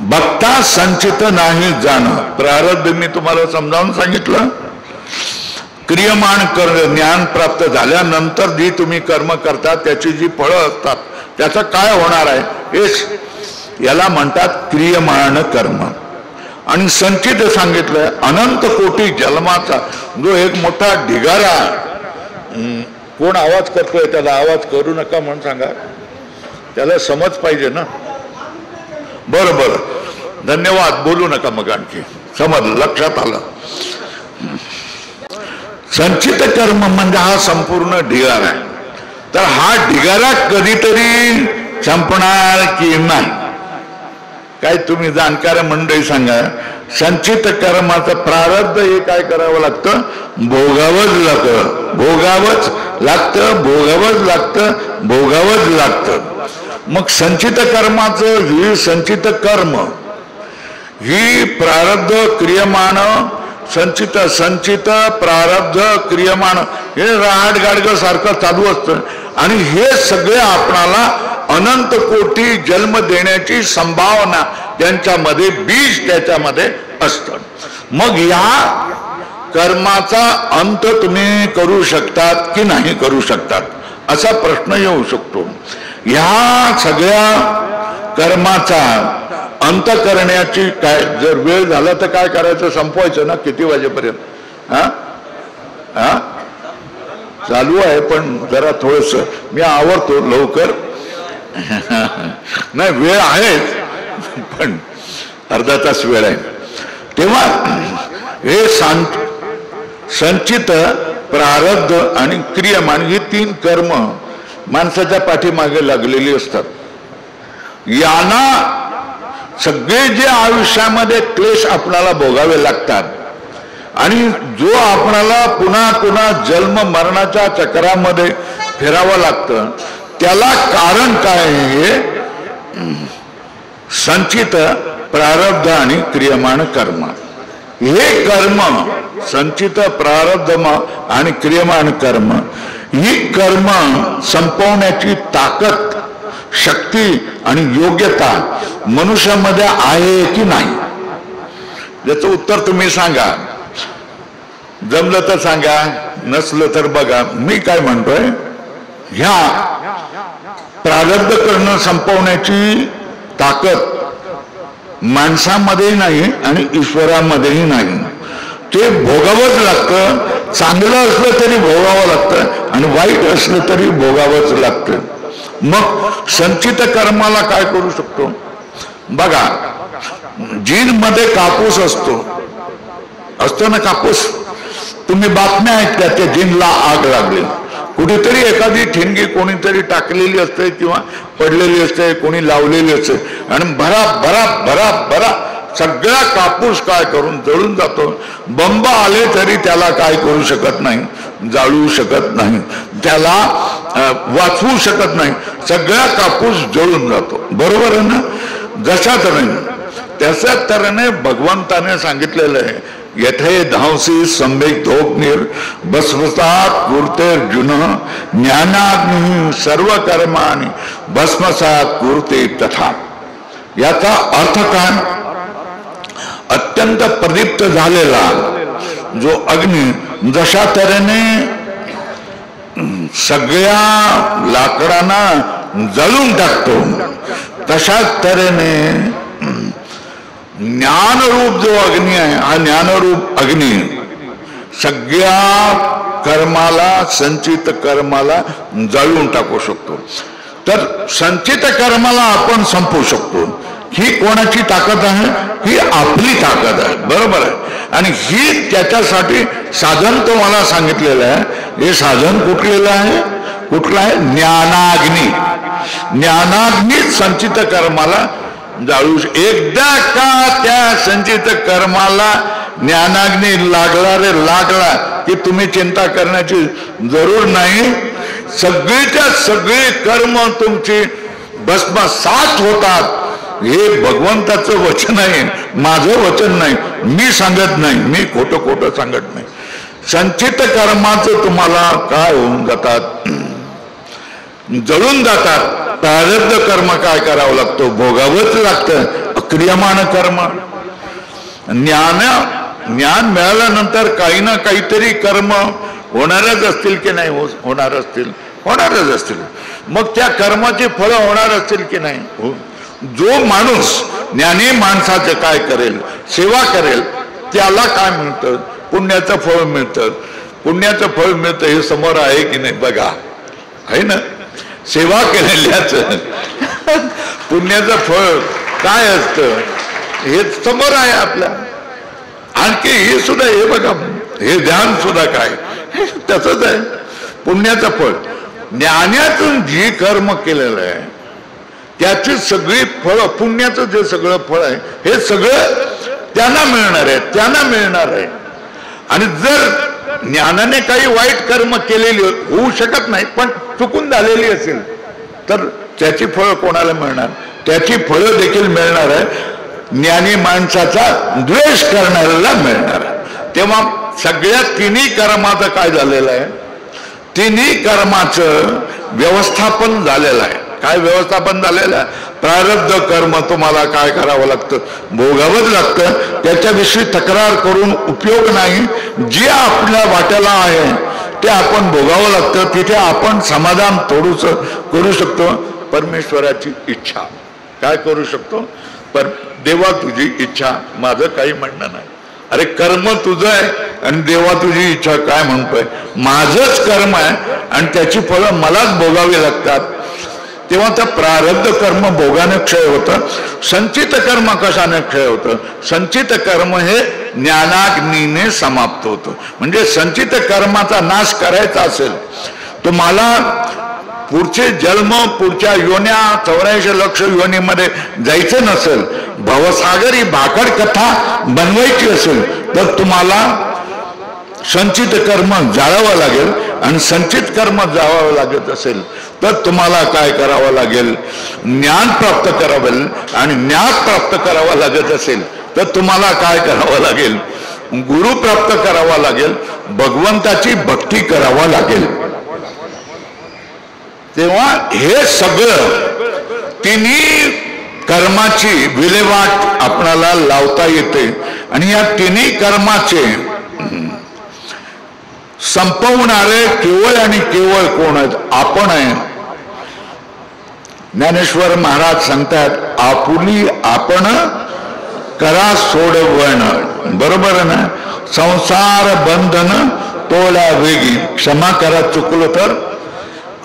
बघता संचित नाही जाणं. प्रारब्ध मी तुम्हाला समजावून सांगितलं. क्रियमाण कर्म ज्ञान प्राप्त झाल्यानंतर जी तुम्ही कर्म करता त्याची जी फळं असतात त्याचं काय होणार आहे हेच याला म्हणतात क्रियमाण कर्म. आणि संचित सांगितलंय अनंत कोटी जन्माचा जो एक मोठा ढिगारा. कोण आवाज करतोय त्याला आवाज करू नका म्हणून सांगा, त्याला समज पाहिजे ना. बरोबर, धन्यवाद. बोलू नका मग आणखी. समजलं, लक्षात आलं. संचित कर्म म्हणजे हा संपूर्ण ढिगारा आहे. तर हा ढिगारा कधीतरी संपणार की नाही, काय तुम्ही जाणकार मंडळी सांगा. संचित कर्माचं प्रारब्ध हे काय करावं लागतं, भोगावंच लागतं. मग संचित कर्माचं ही संचित कर्म ही प्रारब्ध क्रियमाण संचित संचित प्रारब्ध क्रियमाण हे राहाड गाडग सारखं चालू असतं आणि हे सगळे आपणाला अनंत कोटी जन्म देण्याची संभावना त्यांच्यामध्ये बीज त्याच्यामध्ये असतं. मग या कर्माचा अंत तुम्ही करू शकतात की नाही करू शकतात असा प्रश्न येऊ शकतो. ह्या सगळ्या कर्माचा अंत करण्याची काय जर वेळ झाला तर काय करायचं संपवायचं ना. किती वाजेपर्यंत चालू आहे पण जरा थोडस मी आवरतो लवकर नाही वेळ आहे पण अर्धा तास वेळ आहे. तेव्हा हे संचित प्रारब्ध आणि क्रियमान ही 3 कर्म माणसाच्या पाठीमागे लागलेली असतात. यांना सगळे जे आयुष्यामध्ये क्लेश आपल्याला भोगावे लागतात आणि जो आपल्याला पुन्हा पुन्हा जन्म मरणाच्या चक्रामध्ये फिरावं लागतं त्याला कारण काय हे संचित प्रारब्ध आणि क्रियमाण कर्म. हे कर्म संचित प्रारब्ध आणि क्रियमाण कर्म ही कर्म संपवण्याची ताकद शक्ती आणि योग्यता मनुष्यामध्ये आहे की नाही याचं उत्तर तुम्ही सांगा. जमलं तर सांगा नसलं तर बघा. मी काय म्हणतोय ह्या प्रारब्ध करणं संपवण्याची ताकद माणसामध्येही नाही आणि ईश्वरामध्येही नाही. ते भोगावंच लागतं. चांगलं असलं तरी भोगावं लागतं आणि वाईट असलं तरी भोगावंच लागतं. मग संचित कर्माला काय करू शकतो बघा. जीनमध्ये कापूस असतो ना कापूस. तुम्ही बातम्या ऐकल्या त्या जीनला आग लागली. कुठेतरी एखादी ठिणगी कोणीतरी टाकलेली असते किंवा पडलेली असते कोणी लावलेली असते आणि भरा भरा भरा भरा सगळा कापूस काय करून जळून जातो. बंब आले तरी त्याला काय करू शकत नाही जाळू शकत नाही त्याला वाचवू शकत नाही. सगळा कापूस जळून जातो. बरोबर आहे ना. जशा तऱ्हेने त्याच्या तऱ्हेने भगवंताने सांगितलेलं आहे यथे धावसी सम्यक धोकनीर भस्मसात कुर्तेर्जुन ज्ञानाग्नि सर्व कर्माणि भस्मसात कुर्ते तथा. याचा अर्थ काय अत्यंत प्रदीप्त झालेला जो अग्नी जशा तऱ्हेने सगळ्या लाकडांना जळून टाकतो तशाच तऱ्हेने ज्ञानरूप जो अग्नी आहे हा ज्ञानरूप अग्नी सगळ्या कर्माला संचित कर्माला जाळून टाकू शकतो. तर संचित कर्माला आपण संपवू शकतो. ही कोणाची ताकद आहे ही आपली ताकद आहे. बरोबर आहे. आणि ही त्याच्यासाठी साधन तुम्हाला सांगितलेलं आहे. हे साधन कुठलेलं आहे ज्ञानाग्नी. ज्ञानाग्नीच संचित कर्माला जाळू. एकदा का त्या संचित कर्माला ज्ञानाग्नी लागला की तुम्ही चिंता करण्याची जरूर नाही. सगळीच्या सगळे कर्म तुमची भस्मसात होतात. हे भगवंताचं वचन आहे माझं वचन नाही. मी सांगत नाही. मी खोटं सांगत नाही. संचित कर्माचं तुम्हाला काय होऊन जातात जळून जातात. प्रारब्ध कर्म काय करावं लागतो भोगावंच लागतं. क्रियमाण कर्म ज्ञान मिळाल्यानंतर काही ना काहीतरी कर्म होणारच असतील की नाही होणारच असतील. मग त्या कर्माची फळं होणार असतील की नाही. जो माणूस ज्ञानी माणसाचं काय करेल सेवा करेल त्याला काय मिळतं पुण्याचं फळ मिळतं. पुण्याचं फळ मिळतं हे समोर आहे की नाही बघा. आहे ना. सेवा केलेल्याचं पुण्याचं फळ काय असतं हे समोर आहे आपल्या. आणखी हे सुद्धा हे बघा हे ध्यान सुद्धा काय तसंच आहे. पुण्याचं फळ ज्ञानातून जी कर्म केलेलं आहे त्याची सगळी फळ पुण्याचं जे सगळं फळ आहे हे सगळं त्यांना मिळणार आहे. आणि जर ज्ञानाने काही वाईट कर्म केलेली होऊ शकत नाही पण चुकून झालेली असेल तर त्याची फळं कोणाला मिळणार. त्याची फळं देखील मिळणार आहे ज्ञानी माणसाचा द्वेष करणाऱ्याला मिळणार. तेव्हा सगळ्या तिन्ही कर्माचं काय झालेलं आहे, तिन्ही कर्माचं व्यवस्थापन झालेलं आहे. काय व्यवस्थापन झालेलं आहे? प्रारब्ध कर्म तुम्हाला काय करावं लागतं, भोगावंच लागतं. त्याच्याविषयी तक्रार करून उपयोग नाही. जे आपल्या वाट्याला आहे ते आपण भोगावं लागतं. तिथे आपण समाधान थोडूस करू शकतो. परमेश्वराची इच्छा काय करू शकतो, पण देवा तुझी इच्छा, माझं काही म्हणणं नाही. अरे कर्म तुझं आहे आणि देवा तुझी इच्छा काय म्हणतोय, माझंच कर्म आहे आणि त्याची फळं मलाच भोगावी लागतात. तेव्हा त्या प्रारब्ध कर्म भोगाने क्षय होतं. संचित कर्म कशाने क्षय होतं? संचित कर्म हे ज्ञानाग्नीने समाप्त होतं. म्हणजे संचित कर्माचा नाश करायचा असेल, तुम्हाला पुढचे जन्म, पुढच्या योन्या 84 लक्ष योनीमध्ये जायचं नसेल, भवसागर ही भाकड कथा बनवायची असेल, तर तुम्हाला संचित कर्म जाळावं लागेल. आणि संचित कर्म जाळावं लागत असेल तर तुम्हाला काय करावं लागेल, ज्ञान प्राप्त करावं. आणि ज्ञान प्राप्त करावं लागत असेल तर तुम्हाला काय करावं लागेल, गुरु प्राप्त करावा लागेल, भगवंताची भक्ती करावा लागेल. तेव्हा हे सगळं तिन्ही कर्माची विल्हेवाट आपणाला लावता येते. आणि या तिन्ही कर्माचे संपवणारे केवळ आणि केवळ कोण आहेत? आपण आहे. ज्ञानेश्वर महाराज सांगतात, आपुली आपण करा सोडवण. बरोबर ना? संसार बंधन तोला वेगी, क्षमा करा चुकलं तर.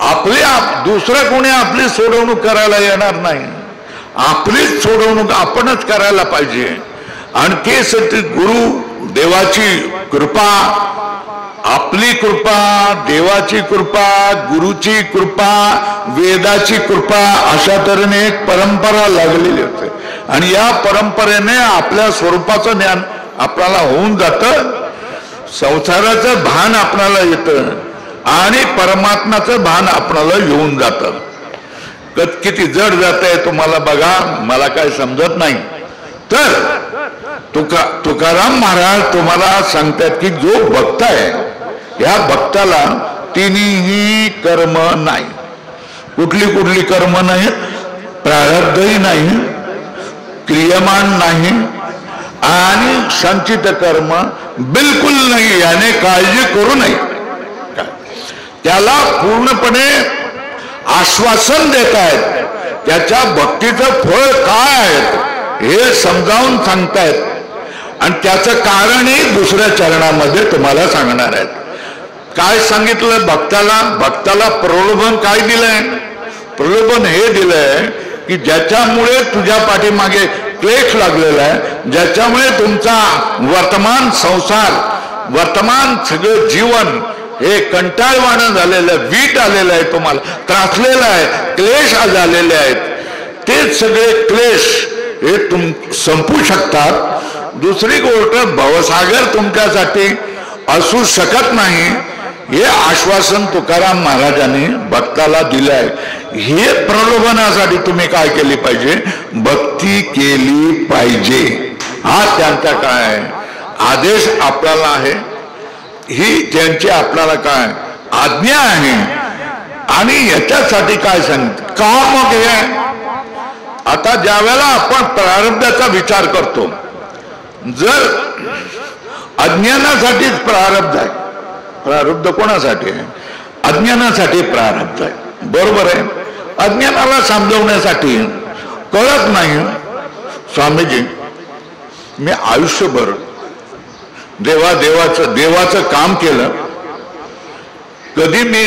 आपली दुसरं कोणी आपली सोडवणूक करायला येणार नाही. आपलीच सोडवणूक आपणच करायला पाहिजे. आणि ते गुरु देवाची कृपा, आपली कृपा, देवाची कृपा, गुरुची कृपा, वेदाची कृपा, अशा तऱ्हेने एक परंपरा लागलेली होते. आणि या परंपरेने आपल्या स्वरूपाचं ज्ञान आपल्याला होऊन जातं. संसाराचं भान आपल्याला येतं आणि परमात्म्याचं भान आपल्याला येऊन जातं. किती जड जात आहे तुम्हाला बघा, मला काय समजत नाही. तर तुकाराम महाराज तुम्हाला सांगतात की जो भक्त आहे, या भक्ताला तिन्ही कर्म नाही. कुठली कर्म नाही? प्रारब्धही नाही, क्रियमान नाही आणि संचित कर्म बिलकुल नाही. याने काळजी करू नये. त्याला पूर्णपणे आश्वासन देत आहेत. त्याच्या भक्तीचं फळ काय आहे हे समजावून सांगतायत. आणि त्याचं कारणही दुसऱ्या चरणामध्ये तुम्हाला सांगणार आहेत. काय सांगितलं भक्ताला प्रलोभन काय दिलंय? प्रलोभन हे दिलंय की ज्याच्यामुळे तुझ्या पाठीमागे क्लेश लागलेला आहे, ज्याच्यामुळे तुमचा वर्तमान संसार, वर्तमान सगळं जीवन हे कंटाळवाणं झालेलं आहे, वीट आलेलं आहे, तुम्हाला त्रासलेलं आहे, क्लेश झालेले आहेत. ते सगळे क्लेश हे संपू शकतात. दुसरी गोष्ट, भवसागर तुमच्यासाठी असू शकत नाही हे आश्वासन तुकाराम महाराजांनी भक्ताला दिलंय. हे प्रलोभनासाठी तुम्ही काय केली पाहिजे? भक्ती केली पाहिजे. हा त्यांचा काय आदेश आपल्याला आहे, ही त्यांची आपल्याला काय आज्ञा आहे. आणि याच्यासाठी काय सांगितलं का? मग हे आता ज्या वेळेला आपण प्रारब्धाचा विचार करतो, जर अज्ञानासाठीच प्रारब्ध आहे, प्रारब्ध कोणासाठी आहे? अज्ञानासाठी प्रारब्ध आहे. बरोबर आहे. अज्ञानाला समजवण्यासाठी कळत नाही. स्वामीजी, मी आयुष्यभर देवाचं काम केलं, कधी मी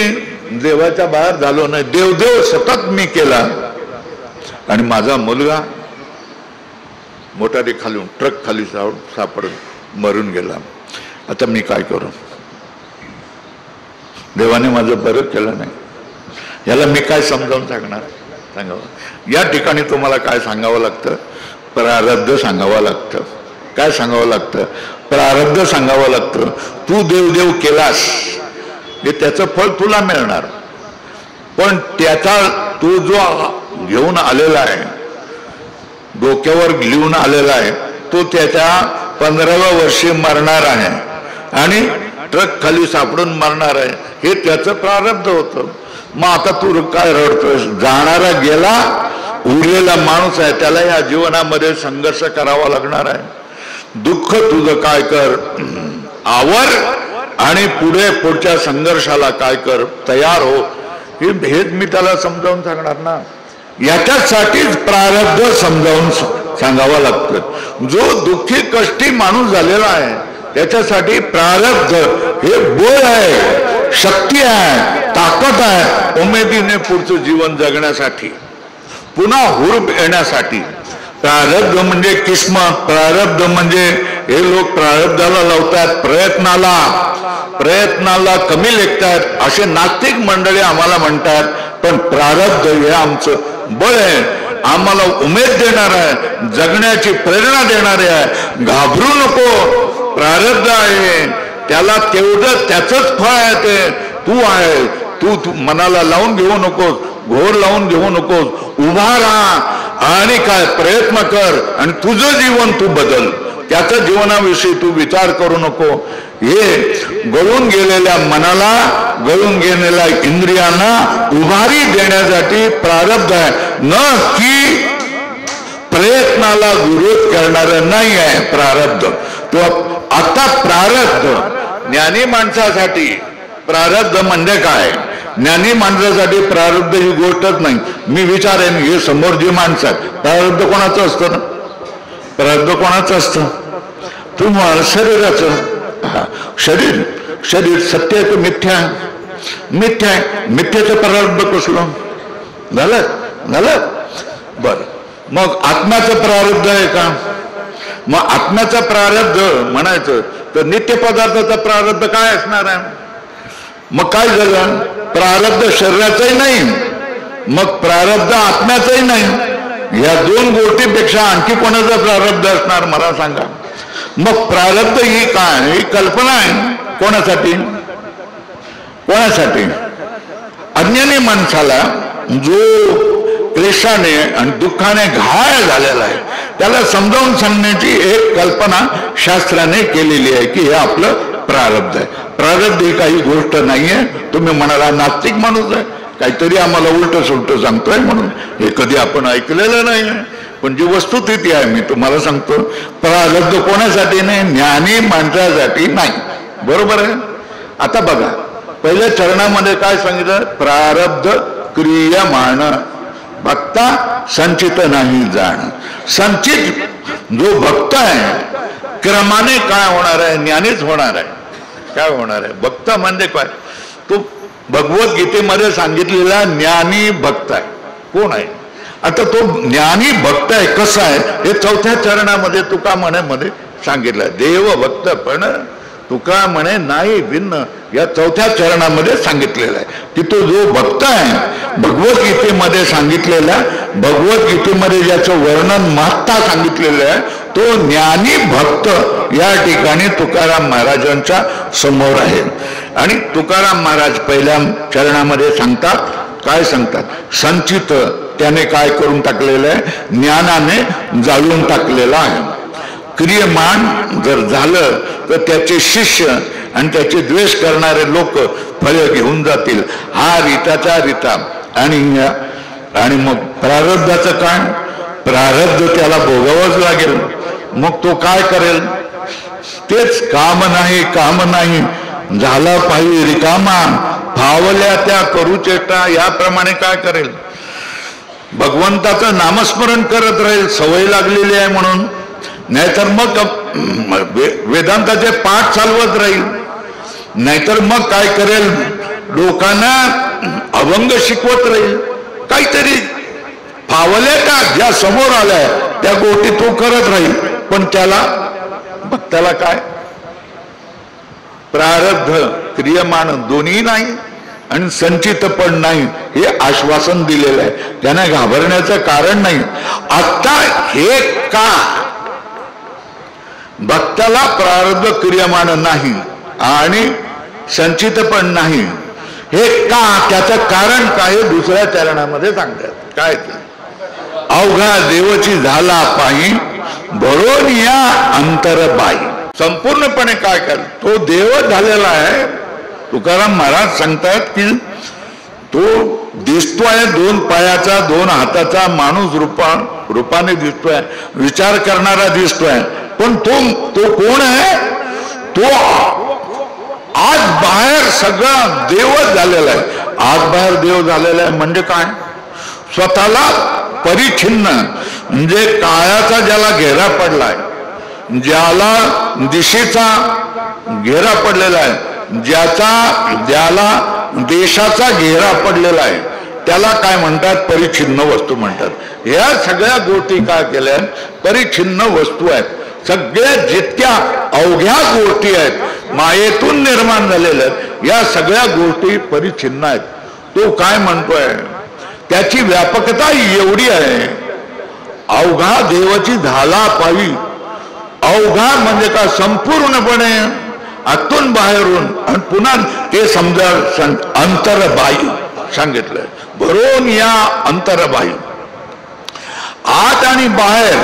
देवाच्या बाहेर झालो नाही. देव सतत मी केला. आणि माझा मुलगा मोटारी खालून ट्रक खाली सापडून मरून गेला. आता मी काय करू? देवाने माझं बरं केलं नाही. याला मी काय समजावून सांगावं? या ठिकाणी तुम्हाला काय सांगावं लागतं? प्रारब्ध सांगावं लागतं. काय सांगावं लागतं? प्रारब्ध सांगावं लागतं. तू देव केलास हे त्याचं फळ तुला मिळणार. पण त्याचा तू जो घेऊन आलेला आहे, डोक्यावर लिहून आलेला आहे, तो त्याच्या 15व्या वर्षी मरणार आहे. आणि ट्रक खाली सापडून मरणार आहे, हे त्याचं प्रारब्ध होतं. मग आता तू काय रडतोस? जाणारा गेला, उरलेला माणूस आहे, त्याला या जीवनामध्ये संघर्ष करावा लागणार आहे. दुःख तुझं काय कर, आवर आणि पुढच्या संघर्षाला काय कर, तयार हो. हेच मी त्याला समजावून सांगणार ना. याच्यासाठीच प्रारब्ध समजावून सांगावं लागतं. जो दुःखी कष्टी माणूस झालेला आहे त्याच्यासाठी प्रारब्ध हे बळ आहे, शक्ती आहे, ताकद आहे उमेदीने पुढचं जीवन जगण्यासाठी, पुन्हा हुरूप येण्यासाठी. प्रारब्ध म्हणजे किस्मत, प्रारब्ध म्हणजे हे लोक प्रारब्धाला लावतात प्रयत्नाला कमी लेखतात असे नास्तिक मंडळी आम्हाला म्हणतात. पण प्रारब्ध हे आमचं बळ आहे, आम्हाला उमेद देणार आहे, जगण्याची प्रेरणा देणारे आहे. घाबरू नको, प्रारब्ध आहे, त्याला तेवढं त्याचंच फळ आहे, ते तू आहे. तू मनाला लावून घेऊ नकोस, घोर लावून घेऊ नकोस, उभा राहा आणि काय प्रयत्न कर आणि तुझं जीवन तू बदल. त्याच्या जीवनाविषयी तू विचार करू नको. हे गळून गेलेल्या मनाला, गळून गेलेल्या इंद्रियांना उभारी देण्यासाठी प्रारब्ध आहे, न की प्रयत्नाला विरोध करणारं नाही आहे प्रारब्ध. तो आता प्रारब्ध ज्ञानी माणसासाठी प्रारब्ध म्हणजे काय? ज्ञानी माणसासाठी प्रारब्ध ही गोष्टच नाही. मी विचारेन, हे समोर जे माणसं आहेत, प्रारब्ध कोणाचं असतं ना? प्रारब्ध कोणाचं असतं? तुम्हाला शरीराचं. शरीर सत्य आहे, मिथ्या आहे. मिथ्याचं प्रारब्ध कसलं झालं? बर, मग आत्म्याचं प्रारब्ध आहे का? मग आत्म्याचं प्रारब्ध म्हणायचं तर नित्य पदार्थाचं प्रारब्ध काय असणार आहे? मग काय झालं? प्रारब्ध शरीराचंही नाही, मग प्रारब्ध आत्म्याचंही नाही. या दोन गोष्टीपेक्षा आणखी कोणाचं प्रारब्ध असणार मला सांगा? मग प्रारब्ध ही काय? ही कल्पना आहे. कोणासाठी? अज्ञानी माणसाला जो क्लेशाने आणि दुःखाने घायल झालेला आहे त्याला समजावून सांगण्याची एक कल्पना शास्त्राने केलेली आहे की हे आपलं प्रारब्ध आहे. प्रारब्ध ही काही गोष्ट नाहीये. तुम्ही म्हणाला नास्तिक माणूस आहे, काहीतरी आम्हाला उलट सुलट सांगतोय म्हणून. हे कधी आपण ऐकलेलं नाही. पण जी वस्तुस्थिती आहे मी तुम्हाला सांगतो, प्रारब्ध कोणासाठी नाही? ज्ञानी माणसासाठी नाही. बरोबर आहे. आता बघा, पहिल्या चरणामध्ये काय सांगितलं? प्रारब्ध क्रियमाण भक्ता संचित नाही जाण. संचित जो भक्त आहे क्रमाने काय होणार आहे? ज्ञानीच होणार आहे. काय होणार आहे? भक्त म्हणजे काय? तो भगवद्गीतेमध्ये सांगितलेला ज्ञानी भक्त आहे. कोण आहे? आता तो ज्ञानी भक्त आहे कसा आहे हे चौथ्या चरणामध्ये तुका म्हणे सांगितलं. देव भक्त पण तुका म्हणे नाही भिन्न या चौथ्या चरणामध्ये सांगितलेलं आहे की तो जो भक्त आहे भगवद्गीतेमध्ये सांगितलेला, भगवद्गीतेमध्ये ज्याचं वर्णन महत्ता सांगितलेलं आहे तो ज्ञानी भक्त या ठिकाणी तुकाराम महाराजांच्या समोर आहे. आणि तुकाराम महाराज पहिल्या चरणामध्ये सांगतात, काय सांगतात? संचित त्याने काय करून टाकलेलं आहे? ज्ञानाने जाळून टाकलेलं आहे. क्रियमान जर झालं तर त्याचे शिष्य आणि त्याचे द्वेष करणारे लोक फळ घेऊन जातील. हा रीताचा रीता. आणि मग प्रारब्धाचं काय? प्रारब्ध त्याला भोगावंच लागेल. मग तो काय करेल? तेच काम नाही झाला पाहिजे रिकामा, फावल्या त्या करू चेष्टा, याप्रमाणे काय करेल? भगवंताचं नामस्मरण करत राहील, सवय लागलेली आहे म्हणून. नाहीतर मग वेदांताचे पाठ चालवत राहील. नाहीतर मग काय करेल? लोकांना अभंग शिकवत राहील. काहीतरी फावल्या का ज्या समोर आल्या त्या गोष्टी तो करत राहील. पण त्याला भक्ताला काय? प्रारब्ध क्रियमान दोन्ही नाही आणि संचित पण नाही हे आश्वासन दिलेलं आहे. त्यांना घाबरण्याचं कारण नाही. आता हे का? भक्ताला प्रारब्ध क्रियमान नाही आणि संचित पण नाही हे का? त्याचं कारण काय? दुसऱ्या चरणामध्ये सांगतात. काय ते? अवघा देवची झाला पायी भरून या अंतर बाई. संपूर्णपणे काय कर, तो देव झालेला आहे. तुकाराम महाराज सांगतात की तो दिसतोय 2 पायाचा 2 हाताचा माणूस रूपाने दिसतोय, विचार करणारा दिसतोय, पण तो कोण आहे? तो आज बाहेर सगळा देवच झालेला आहे. आज बाहेर देव झालेला आहे म्हणजे काय? स्वतःला परिच्छिन्न, म्हणजे काळाचा ज्याला घेरा पडलाय, ज्याला दिशेचा घेरा पडलेला आहे, ज्याला देशाचा घेरा पडलेला आहे, त्याला काय म्हणतात? परिच्छिन्न वस्तू म्हणतात. या सगळ्या गोष्टी काय केल्या? परिच्छिन्न वस्तू आहेत. सगळ्या जितक्या अवघ्या गोष्टी आहेत मायेतून निर्माण झालेल्या आहेत, या सगळ्या गोष्टी परिच्छिन्न आहेत. तो काय म्हणतोय? त्याची व्यापकता एवढी आहे, अवघा देवाची झाला पावी. अवघा म्हणजे का? संपूर्णपणे आतून बाहेरून, आणि पुन्हा ते समजा अंतरबाह्य सांगितलंय. भरून या अंतरबाह्य, आत आणि बाहेर.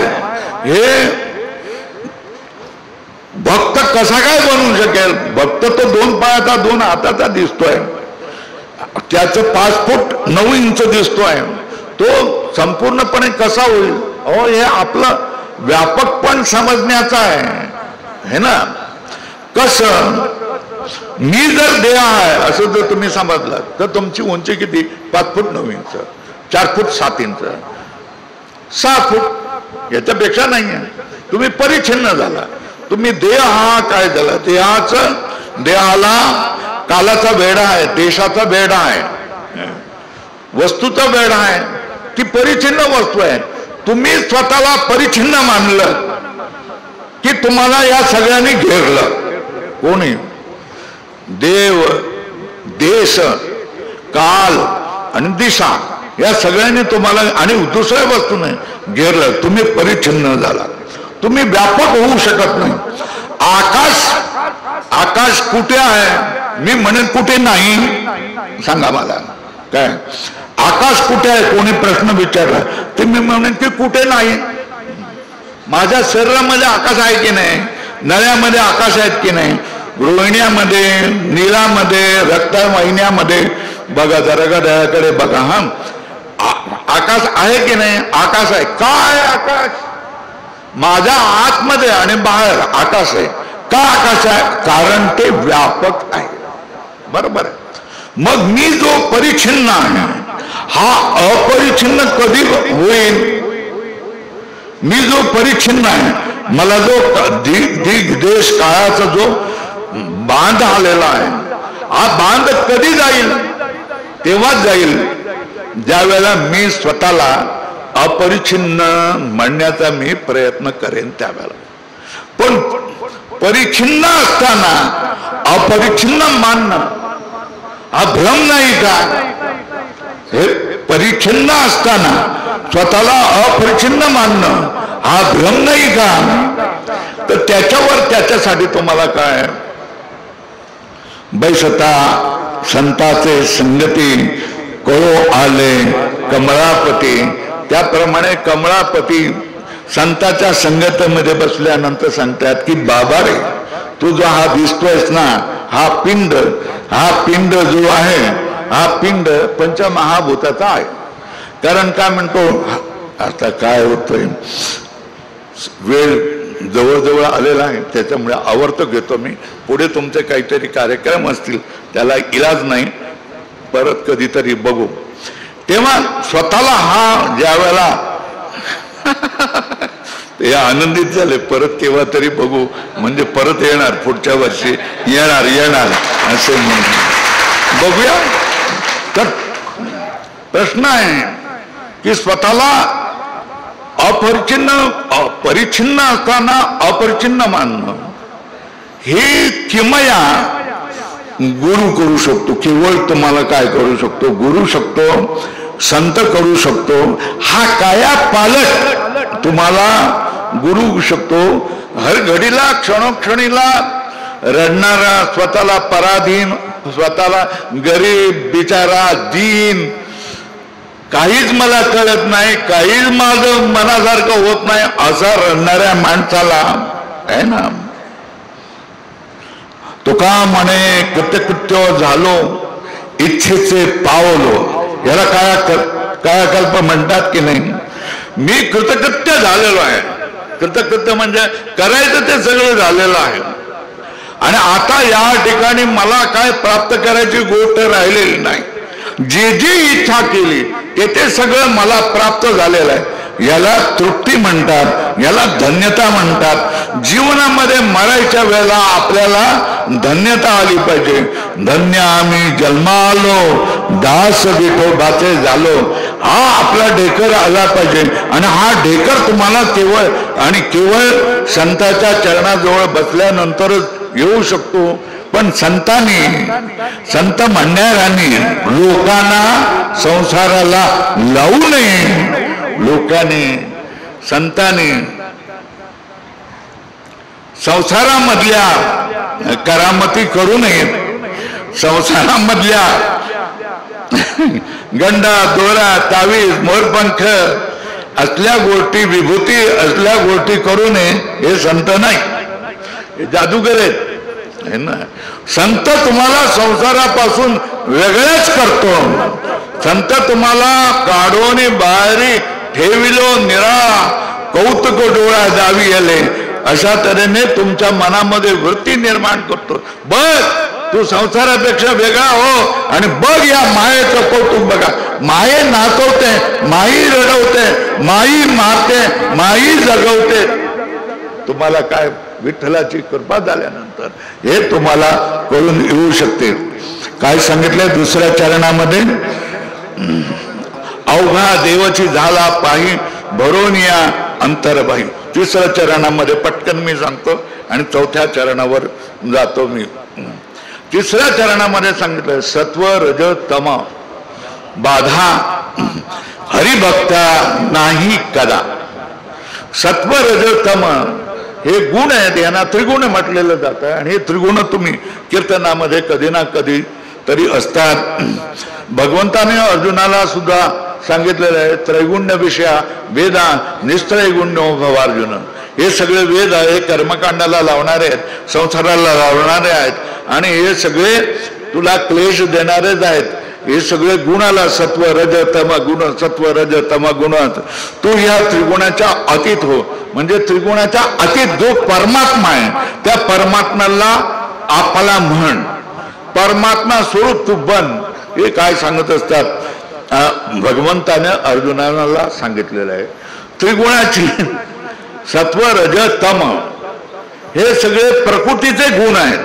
हे भक्त कसा काय बनवू शकेल? भक्त तो 2 पायाचा 2 हाताचा दिसतोय, त्याचं 5 फूट 9 इंच दिसतोय, तो संपूर्णपणे कसा होईल? हे आपलं व्यापकपण समजण्याचा आहे ना. कसं? मी जर देह आहे असं जर तुम्ही समजलं तर तुमची उंची किती? 5 फूट 9 इंच, 4 फूट 7 इंच, 6 फूट, याच्यापेक्षा नाही आहे. तुम्ही परिच्छिन्न झाला. तुम्ही देह हा काय झाला? देहाला कालाचा वेढा आहे, देशाचा वेढा आहे, वस्तूचा वेढा आहे, ती परिच्छिन्न वस्तू आहे. तुम्ही स्वतःला परिच्छिन्न मानलं की तुम्हाला या सगळ्यांनी घेरलं. कोणी? देव, देश, काल आणि दिशा या सगळ्यांनी तुम्हाला, आणि दुसऱ्या वस्तूने घेरलं. तुम्ही परिच्छिन्न झाला. तुम्ही व्यापक होऊ शकत नाही. आकाश कुठे आहे? मी म्हणेन कुठे नाही. सांगा मला काय आकाश कुठे आहे? कोणी प्रश्न विचारला ते मी म्हणेन की कुठे नाही. माझ्या शरीरामध्ये आकाश आहे की नाही? नळ्यामध्ये आकाश आहेत की नाही? रोहिण्यामध्ये, नीलामध्ये, रक्तवाहिन्यामध्ये बघा, जरा दयाकडे बघा. आकाश आहे की नाही? आकाश आहे. काय आकाश? माझ्या आतमध्ये आणि बाहेर आकाश आहे. का आकाश आहे? कारण ते व्यापक आहे. बरोबर आहे. मग मी जो परिच्छिन्न आहे हा अपरिच्छिन्न कधी होईल? मी जो परिच्छिन्न आहे, मला जो देश काळाचा जो बांध आलेला आहे, हा बांध कधी जाईल? तेव्हाच जाईल ज्या वेळेला मी स्वतःला अपरिच्छिन्न म्हणण्याचा मी प्रयत्न करेन त्यावेळेला. पण परिच्छिन्न असताना अपरिच्छिन्न मानणं हा भ्रम नाही का? हे परिच्छिन्न असताना स्वतःला अपरिच्छिन्न मानणं हा भ्रम नाही का? तर त्याच्यासाठी तुम्हाला काय? बैसता संताचे संगती कळो आले कमळापती. त्याप्रमाणे कमळापती संताच्या संगतीमध्ये बसल्यानंतर सांगतात की बाबा रे, तू जो हा दिसतोयस ना, हा पिंड जो आहे, हा पिंड पंचमहाभूताचा आहे. कारण काय म्हणतो, आता काय होतंय, वेळ जवळजवळ आलेला आहे, त्याच्यामुळे आवर्त घेतो मी. पुढे तुमचे काहीतरी कार्यक्रम असतील, त्याला इलाज नाही, परत कधीतरी बघू. तेव्हा स्वतःला हा ज्या वेळेला ते आनंदित झाले, परत केव्हा तरी बघू, म्हणजे परत येणार, पुढच्या वर्षी येणार असे म्हणून बघूया. तर प्रश्न आहे की स्वतःला परिच्छिन्न असताना अपरिच्छिन्न मानणं, हे किमया गुरु करू शकतो. केवळ तुम्हाला काय करू शकतो? गुरु शकतो, संत करू शकतो. हा काया पालट तुम्हाला गुरु शकतो. हर घडीला क्षणोक्षणीला रडणारा, स्वतःला पराधीन, स्वतःला गरीब, बिचारा, दीन, काहीच मला कळत नाही, काहीच माझं मनासारखं होत नाही, असा रडणाऱ्या माणसाला आहे ना, तुका म्हणे कृत्यकृत्य झालो इच्छेचे पावलो, याला कायाकल्प म्हणतात की नाही. मी कृतकृत्य झालेलो आहे. कृतकृत्य म्हणजे करायचं ते सगळं झालेलं आहे आणि आता या ठिकाणी मला काय प्राप्त करायची गोष्ट राहिलेली नाही. जे जी इच्छा केली ते सगळं मला प्राप्त झालेलं आहे. याला तृप्ती म्हणतात, याला धन्यता म्हणतात. जीवनामध्ये मरायच्या वेळेला आपल्याला धन्यता आली पाहिजे. धन्य आम्ही जन्मालो दास विठोबाचे झालो, हा आपला ढेकर आला पाहिजे. आणि हा ढेकर तुम्हाला केवळ आणि केवळ संतांच्या चरणाजवळ बसल्यानंतरच येऊ शकतो. पण संतांनी, संत म्हणणाऱ्यांनी लोकांना संसाराला लावू नये. लोकांनी, संतांनी संसारामधल्या करामती करू नयेत. संसारामधल्या गंडा, दोरा, तावीज, मोरपंख असल्या गोष्टी, विभूती असल्या गोष्टी करू नये. हे संत नाही, हे जादूगर आहेत. संत तुम्हाला संसारापासून वेगळेच करतो. संत तुम्हाला काढून बाहेरी ठेविलो निराळा, कौतुक डोळा दावी आले, अशा तऱ्हेने तुमच्या मनामध्ये वृत्ती निर्माण करतो. बघ तू संसारापेक्षा वेगळा हो आणि बघ या मायेचं कौतुक बघा. माये नाचवते, माई रडवते, माई मारते, माई जगवते. तुम्हाला काय विठ्ठलाची कृपा झाल्यानंतर हे तुम्हाला कळून येऊ शकते. काय सांगितले दुसऱ्या चरणामध्ये, अवघा देवाची झाला पाही भरून या अंतरबाई. तिसऱ्या चरणामध्ये पटकन मी सांगतो आणि चौथ्या चरणावर जातो मी. तिसऱ्या चरणामध्ये सांगितलं सत्व रज तम बाधा हरिभक्ता नाही कदा. सत्व रज तम हे गुण आहेत, यांना त्रिगुण म्हटलेलं जातं. आणि हे त्रिगुण तुम्ही कीर्तनामध्ये कधी ना कधी तरी असतात. भगवंताने अर्जुनाला सुद्धा सांगितलेलं आहे त्रैगुण्य विषया वेदा निस्त्रैगुण्यो भवार्जुन. हे सगळे वेद आहे, कर्मकांडाला लावणारे आहेत, संसाराला लावणारे आहेत आणि हे सगळे तुला क्लेश देणारेच आहेत. हे सगळे गुणाला सत्व रज तम गुण, सत्व रज तम गुण. तू या त्रिगुणाच्या अतीत हो. म्हणजे त्रिगुणाच्या अतीत जो परमात्मा आहे त्या परमात्म्याला आपला म्हण, परमात्मा स्वरूप तू बन. हे काय सांगत असतात भगवंताने अर्जुनाला सांगितलेलं आहे. त्रिगुणाची सत्व रज तम हे सगळे प्रकृतीचे गुण आहेत.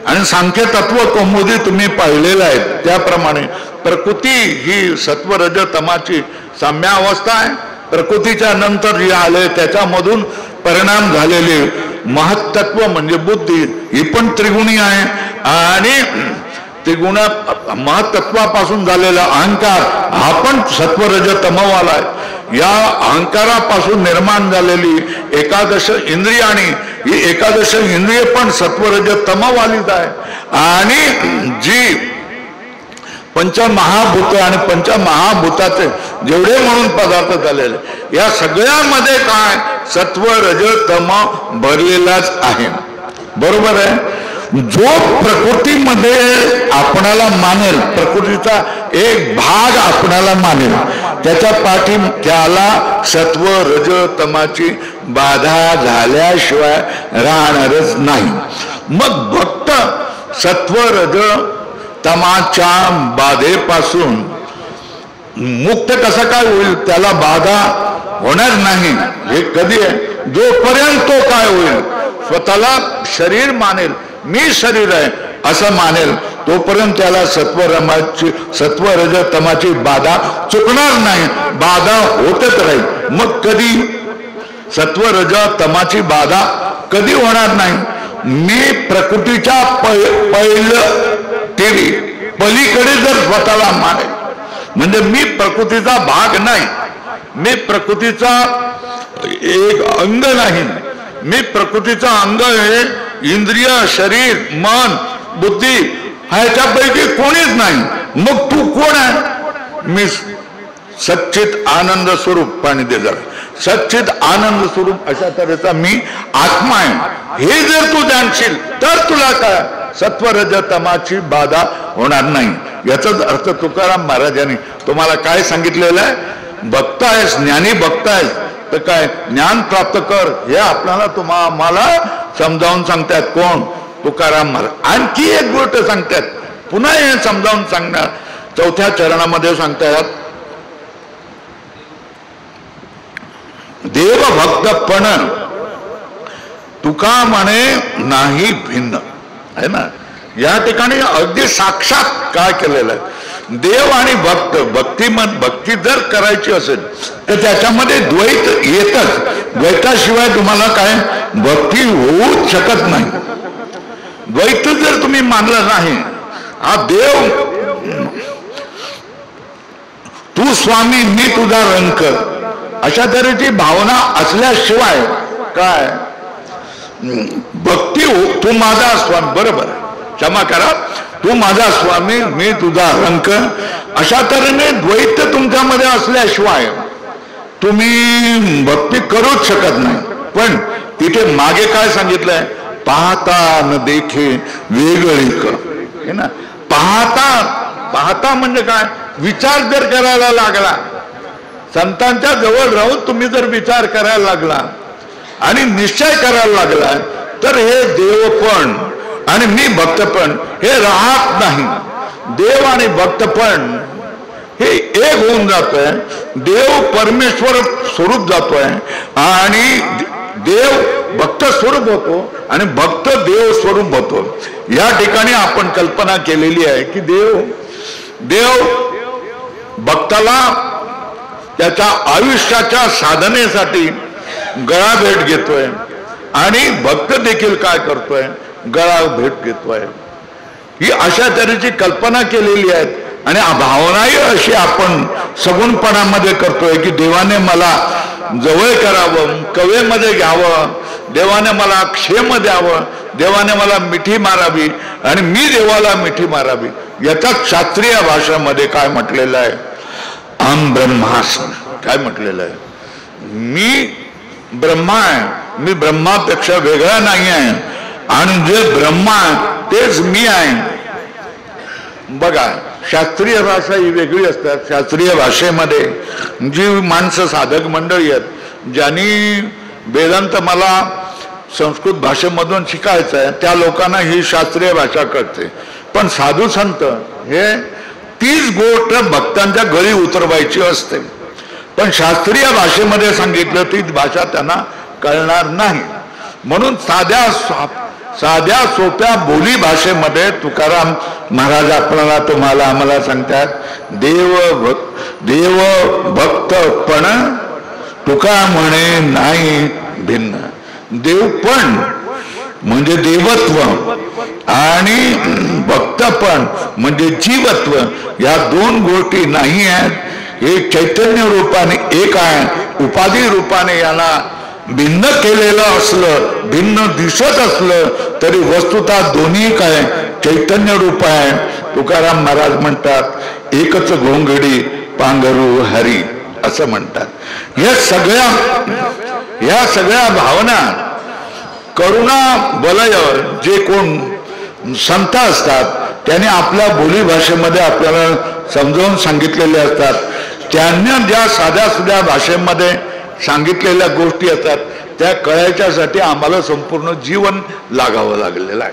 आणि सांख्य तत्व कौमुदी तुम्ही पाहिलेलं आहे त्याप्रमाणे प्रकृती ही सत्व रज तमाची साम्यावस्था आहे. प्रकृतीच्या नंतर जे आले त्याच्यामधून परिणाम झालेले महत्त्व म्हणजे बुद्धी ही पण त्रिगुणी आहे. आणि त्रिगुण महत्त्वापासून झालेला अहंकार हा पण सत्वरज तमवाला आहे. या अहंकारापासून निर्माण झालेली एकादश इंद्रियाणी ही एकादश इंद्रिय पण सत्वरज तमवालीच आहे. आणि जी पंचमहाभूत आणि पंचमहाभूताचे जेवढे म्हणून पदार्थ झालेले या सगळ्यामध्ये काय सत्व रज तम भरलेलाच आहे. बरोबर आहे. जो प्रकृतीमध्ये आपणाला मानेल, प्रकृतीचा एक भाग आपणाला मानेल, त्याच्या पाठी त्याला सत्व रज तमाची बाधा झाल्याशिवाय राहणारच नाही. मग भक्त सत्व रज तमाच्या बाधेपासून मुक्त कसा काय होईल? त्याला बाधा होणार नाही. हे कधी आहे? जोपर्यंत तो काय होईल स्वतःला शरीर मानेल, मी शरीर आहे असं मानेल, तोपर्यंत त्याला सत्व रज तमाची बाधा चुकणार नाही. बाधा होतच राहील. मग कधी सत्व रज तमाची बाधा कधी होणार नाही? मी प्रकृतीच्या पहिलं टीव्ही पलीकडे जर स्वतःला मानेल, म्हणजे मी प्रकृतीचा भाग नाही, मी प्रकृतीचा एक अंग नाही, मी प्रकृतीचा अंग हे इंद्रिय, शरीर, मन, बुद्धी ह्याच्यापैकी कोणीच नाही. मग तू कोण आहे? मी सच्चित आनंद स्वरूप. पाणी दे जरा. सच्चित आनंद स्वरूप अशा तऱ्हेचा मी आत्मा आहे. हे जर तू जाणशील तर तुला काय सत्वरज तमाची बाधा होणार नाही. याचाच अर्थ तुकाराम महाराजांनी तुम्हाला काय सांगितलेलं आहे? भक्त आहेस, ज्ञानी भक्त आहेस तर काय ज्ञान प्राप्त कर, हे आपल्याला मला समजावून सांगतात. कोण? तुकाराम महाराज. आणखी एक गोष्ट सांगतात, पुन्हा हे समजावून सांगणार 4थ्या चरणामध्ये सांगतात, देवभक्तपण तुका म्हणे नाही भिन्न, आहे ना. या ठिकाणी अगदी साक्षात काय केलेलं आहे? देव आणि भक्त, भक्ती जर करायची असेल तर त्याच्यामध्ये द्वैत येतच. द्वैताशिवाय तुम्हाला काय भक्ती होऊच शकत नाही. द्वैत जर तुम्ही मानलं नाही, हा देव तू स्वामी मी तुझा रंक, अशा तऱ्हेची भावना असल्याशिवाय काय भक्ती हो. तू माझा स्वामी, बरोबर, क्षमा करा, तू माझा स्वामी मी तुझा रंक, अशा तऱ्हेने द्वैत तुमच्यामध्ये असल्याशिवाय तुम्ही भक्ती करूच शकत नाही. पण तिथे मागे काय सांगितलंय? पाहता न देखे वेगळी कर, ना. पाहता म्हणजे काय? विचार जर करायला लागला, संतांच्या जवळ राहून तुम्ही जर विचार करायला लागला आणि निश्चय करायला लागला तर हे देवपण आणि मी भक्तपण हे राहत नाही. देव आणि भक्तपण हे एक होऊन जातोय. देव परमेश्वर स्वरूप जातोय आणि देव भक्त स्वरूप होतो आणि भक्त देव स्वरूप होतो. या ठिकाणी आपण कल्पना केलेली आहे की देव भक्ताला त्याच्या आयुष्याच्या साधनेसाठी गळा भेट घेतोय आणि भक्त देखील काय करतोय? गळा भेट घेतोय. ही अशा तऱ्हेची कल्पना केलेली आहे आणि भावनाही अशी आपण सगुणपणामध्ये करतोय की देवाने मला जवळ करावं, कवेमध्ये घ्यावं, देवाने मला क्षेम द्यावं, देवाने मला मिठी मारावी आणि मी देवाला मिठी मारावी. याच्यात शास्त्रीय भाषेमध्ये काय म्हटलेलं आहे? अहम ब्रह्मास्मि. काय म्हटलेलं आहे? मी ब्रह्मा आहे, मी ब्रह्मापेक्षा वेगळा नाही आहे आणि जे ब्रह्मा तेच मी आहे. बघा, शास्त्रीय भाषा ही वेगळी असतात. शास्त्रीय भाषेमध्ये जी माणसं साधक मंडळी आहेत, ज्यांनी वेदांत मला संस्कृत भाषेमधून शिकायचं आहे, त्या लोकांना ही शास्त्रीय भाषा कळते. पण साधू संत हे तीच गोष्ट भक्तांच्या गळी उतरवायची असते. पण शास्त्रीय भाषेमध्ये सांगितलं तीच भाषा त्यांना कळणार नाही. म्हणून साध्या सोप्या बोली भाषेमध्ये तुकाराम महाराज आपल्याला आम्हाला सांगतात, देव भक्तपण तुका म्हणे नाही भिन्न. देवपण म्हणजे देवत्व आणि भक्तपण म्हणजे जीवत्व, या दोन गोष्टी नाही आहेत. हे चैतन्य रूपाने एक आहे, उपाधी रूपाने याला भिन्न केलेलं असलं, भिन्न दिसत असलं तरी वस्तुतः दोन्ही काय चैतन्य रूप आहे. तुकाराम महाराज म्हणतात, एकच घोंगडी पांघरू हरी, असं म्हणतात. या सगळ्या भावना करुणा बलय जे कोण संत असतात त्याने आपल्या बोली भाषेमध्ये आपल्याला समजावून सांगितलेले असतात. त्यांना ज्या साध्या सुध्या भाषेमध्ये सांगितलेल्या गोष्टी असतात त्या कळायच्यासाठी आम्हाला संपूर्ण जीवन लागावं लागलेलं आहे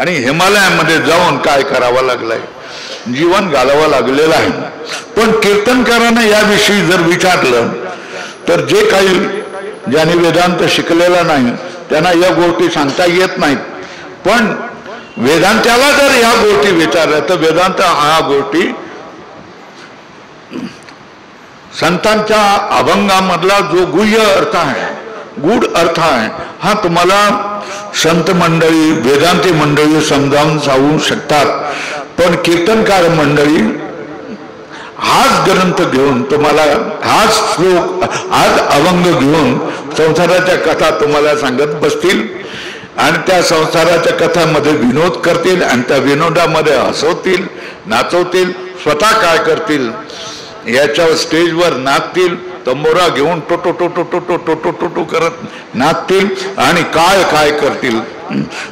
आणि हिमालयामध्ये जाऊन काय करावं लागलंय, जीवन घालावं लागलेलं आहे. पण कीर्तनकारांना याविषयी जर विचारलं तर जे काही ज्यांनी वेदांत शिकलेला नाही त्यांना या गोष्टी सांगता येत नाहीत. पण वेदांताला जर या गोष्टी विचारल्या तर वेदांत हा गोष्टी संतांच्या अभंगामधला जो गुह्य अर्थ आहे, गूढ अर्थ आहे, हा तुम्हाला संत मंडळी वेदांती मंडळी समजावून सांगू शकतात. पण कीर्तनकार मंडळी हाच ग्रंथ घेऊन तुम्हाला हाच श्लोक हाच अभंग घेऊन संसाराच्या कथा तुम्हाला सांगत बसतील आणि त्या संसाराच्या कथामध्ये विनोद करतील आणि त्या विनोदामध्ये हसवतील, नाचवतील, स्वतः काय करतील याच्यावर स्टेजवर नाचतील तंबोरा घेऊन टोटो टोटो टोटो टोटो टोटो करत नाचतील आणि काय काय करतील.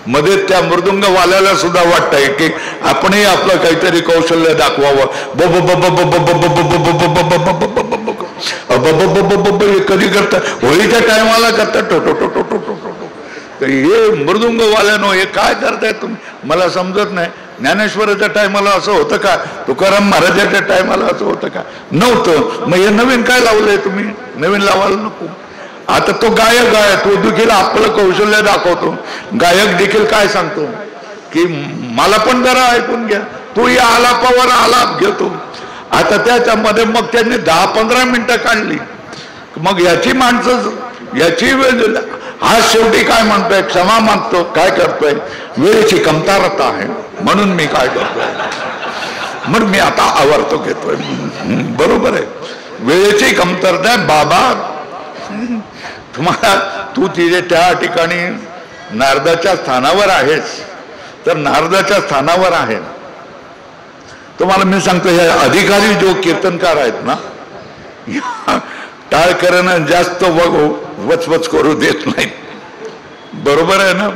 मध्ये त्या मृदुंगवाल्याला सुद्धा वाटतंय की आपणही आपलं काहीतरी कौशल्य दाखवावं. कधी करतात होळीच्या टायमाला करतात टोटो टोटो टोटो टोटो. हे मृदुंगवाल्यानो हे काय करताय तुम्ही मला समजत नाही. ज्ञानेश्वराच्या टायमाला असं होतं का? तुकाराम महाराजाच्या टायमाला असं होतं का? नव्हतं. मग हे नवीन काय लावलंय तुम्ही? नवीन लावायला नको. आता तो गायक आहे, तो देखील आपलं कौशल्य दाखवतो. गायक देखील काय सांगतो की मला पण जरा ऐकून घ्या. तो या आलापावर आलाप घेतो. आता त्याच्यामध्ये मग त्यांनी 10-15 मिनिटं काढली. मग याची माणसं याची वेळ हा शेवटी काय म्हणतोय? क्षमा मागतो. काय करतोय? वेळेची कमतरता आहे म्हणून मी काय करतोय म्हणून मी आता आवर्तो घेतोय. बरोबर आहे, वेळेची कमतरता आहे बाबा. तुम्हाला तू तिथे त्या ठिकाणी नारदाच्या स्थानावर आहेस तर नारदाच्या स्थानावर आहे. तुम्हाला मी सांगतो हे अधिकारी जो कीर्तनकार आहेत ना टाळकऱ्यांना जास्त वचवच करू देत नाही. बरोबर आहे ना?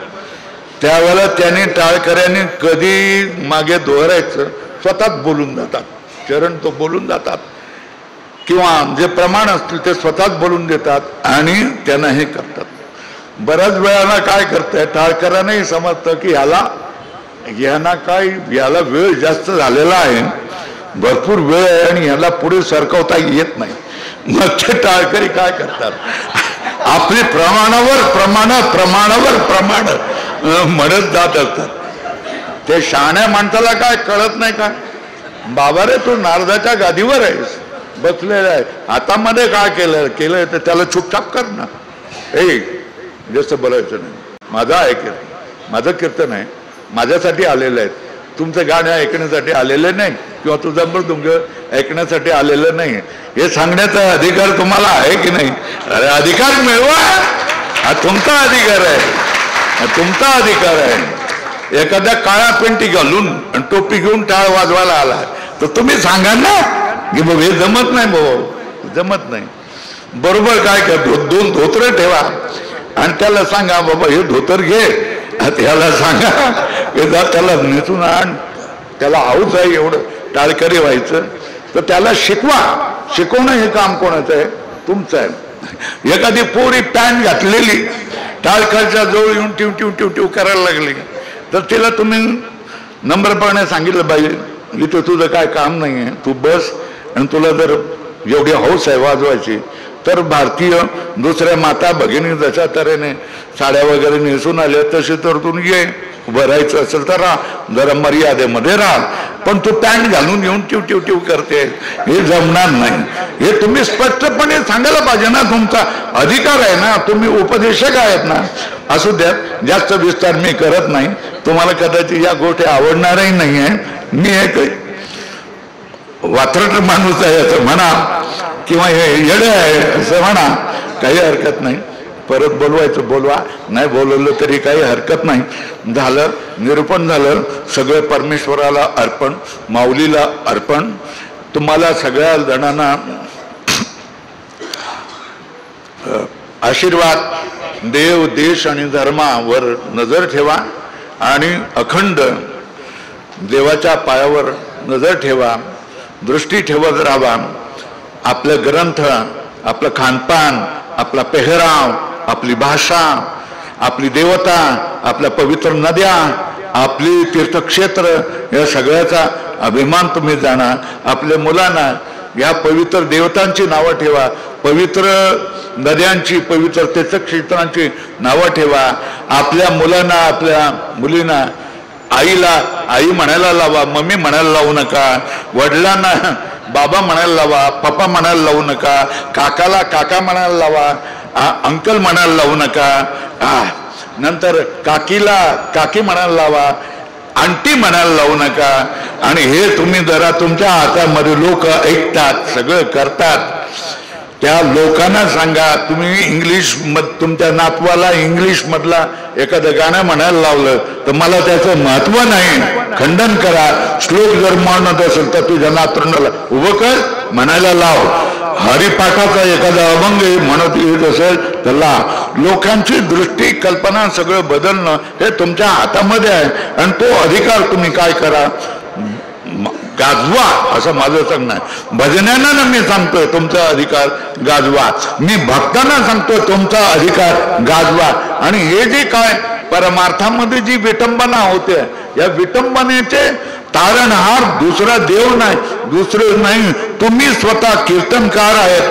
त्यावेळेला त्यांनी टाळकऱ्यांनी कधी मागे दोहरायचं स्वतःच बोलून जातात. चरण तो बोलून जातात किंवा जे प्रमाण असतील ते स्वतःच बोलून देतात आणि त्यांना हे करतात. बऱ्याच वेळाला काय करताय टाळकऱ्यांनाही समजतं की याला वेळ जास्त झालेला आहे, भरपूर वेळ आहे आणि याला पुढे सरकवता येत नाही. मग ते टाळकरी काय करतात आपली प्रमाणावर प्रमाण म्हणत जात असतात. ते शहाण्या माणसाला काय कळत नाही का? बाबा रे तू नारदाच्या गादीवर आहेस बसलेला आहे, हातामध्ये काय केलंय तर त्याला चुपचाप कर ना. जास्त बोलायचं नाही. माझं ऐकेल, माझं कीर्तन आहे, माझ्यासाठी आलेलं आहे. तुमचं गाणं ऐकण्यासाठी आलेलं नाही किंवा तुझं मृदुंग ऐकण्यासाठी आलेलं नाही. हे सांगण्याचा अधिकार तुम्हाला आहे की नाही? अरे अधिकार मिळवा, हा तुमचा अधिकार आहे, तुमचा अधिकार आहे. एखाद्या काळा पेंटी घालून आणि टोपी घेऊन टाळ वाजवायला आला तर तुम्ही सांगा ना की बाबा हे जमत नाही, भाऊ जमत नाही. बरोबर काय करतो? 2 धोतर ठेवा आणि त्याला सांगा बाबा हे धोतर घे, त्याला सांगा त्याला नेसून आण. त्याला हाऊस आहे एवढं टाळकरी व्हायचं तर त्याला शिकवणं हे काम कोणाचं आहे? तुमचं आहे. एखादी पोरी पॅन्ट घातलेली टाळकरच्या जवळ येऊन टिव टिव टिव टिव करायला लागली तर तिला तुम्ही नम्रपणे सांगितलं पाहिजे इथं तुझं काय काम नाही आहे, तू बस. आणि तुला जर एवढी हौस आहे वाजवायची तर भारतीय दुसऱ्या माता भगिनी जशा तऱ्हेने साड्या वगैरे नेसून आल्या तसे तर तू ये. उभं राहायचं असेल तर राहा, जरा मर्यादेमध्ये राहा. पण तू पॅन्ट घालून येऊन टिव टिव टिव करते हे जमणार नाही. हे तुम्ही स्पष्टपणे सांगायला पाहिजे ना. तुमचा अधिकार आहे ना, तुम्ही उपदेशक आहेत ना. असू द्या, जास्त विस्तार मी करत नाही. तुम्हाला कदाचित या गोष्टी आवडणारही नाही आहे. मी एक वात्रट माणूस आहे असं म्हणा किंवा हे येडे आहे असं म्हणा, काही हरकत नाही. परत बोलवायचं बोलवा, नाही बोलवलं तरी काही हरकत नाही. झालं, निरूपण झालं. सगळं परमेश्वराला अर्पण, माऊलीला अर्पण. तुम्हाला सगळ्या जणांना आशीर्वाद. देव देश आणि धर्मावर नजर ठेवा आणि अखंड देवाच्या पायावर नजर ठेवा, दृष्टी ठेवत राहा. आपले ग्रंथ, आपलं खानपान, आपला पेहराव, आपली भाषा, आपली देवता, आपल्या पवित्र नद्या, आपली तीर्थक्षेत्र या सगळ्याचा अभिमान तुम्ही जाणा. आपल्या मुलांना या पवित्र देवतांची नावं ठेवा, पवित्र नद्यांची, पवित्र तीर्थक्षेत्रांची नावं ठेवा. आपल्या मुलांना, आपल्या मुलींना आईला आई म्हणायला लावा, मम्मी म्हणायला लावू नका. वडिलांना बाबा म्हणायला लावा, पप्पा म्हणायला लावू नका. काकाला काका म्हणायला लावा, अंकल म्हणायला लावू नका. नंतर काकीला काकी म्हणायला लावा, आंटी म्हणायला लावू नका. आणि हे तुम्ही जरा तुमच्या हातामध्ये लोक ऐकतात, सगळं करतात, त्या लोकांना सांगा. तुम्ही इंग्लिश तुमच्या नातवाला इंग्लिश मधला एखादं गाणं म्हणायला लावलं तर मला त्याचं महत्व नाही, खंडन करा. श्लोक जर म्हणत असेल तर तुझ्या नातरुंडाला उभं कर, म्हणायला लाव. हरिपाठाचा एखादा अभंग म्हणत येत असेल त्याला लोकांची दृष्टी कल्पना सगळं बदलणं हे तुमच्या हातामध्ये आहे. आणि तो अधिकार तुम्ही काय करा, गाजवा असं माझं सांगणं आहे. भजनांना मी सांगतोय तुमचा अधिकार गाजवा, मी भक्तांना सांगतोय तुमचा अधिकार गाजवा. आणि हे जे काय परमार्थामध्ये जी विटंबना होते, या विटंबनेचे तारणहार दुसरा देव नाही, दुसरं नाही, तुम्ही स्वतः कीर्तनकार आहेत,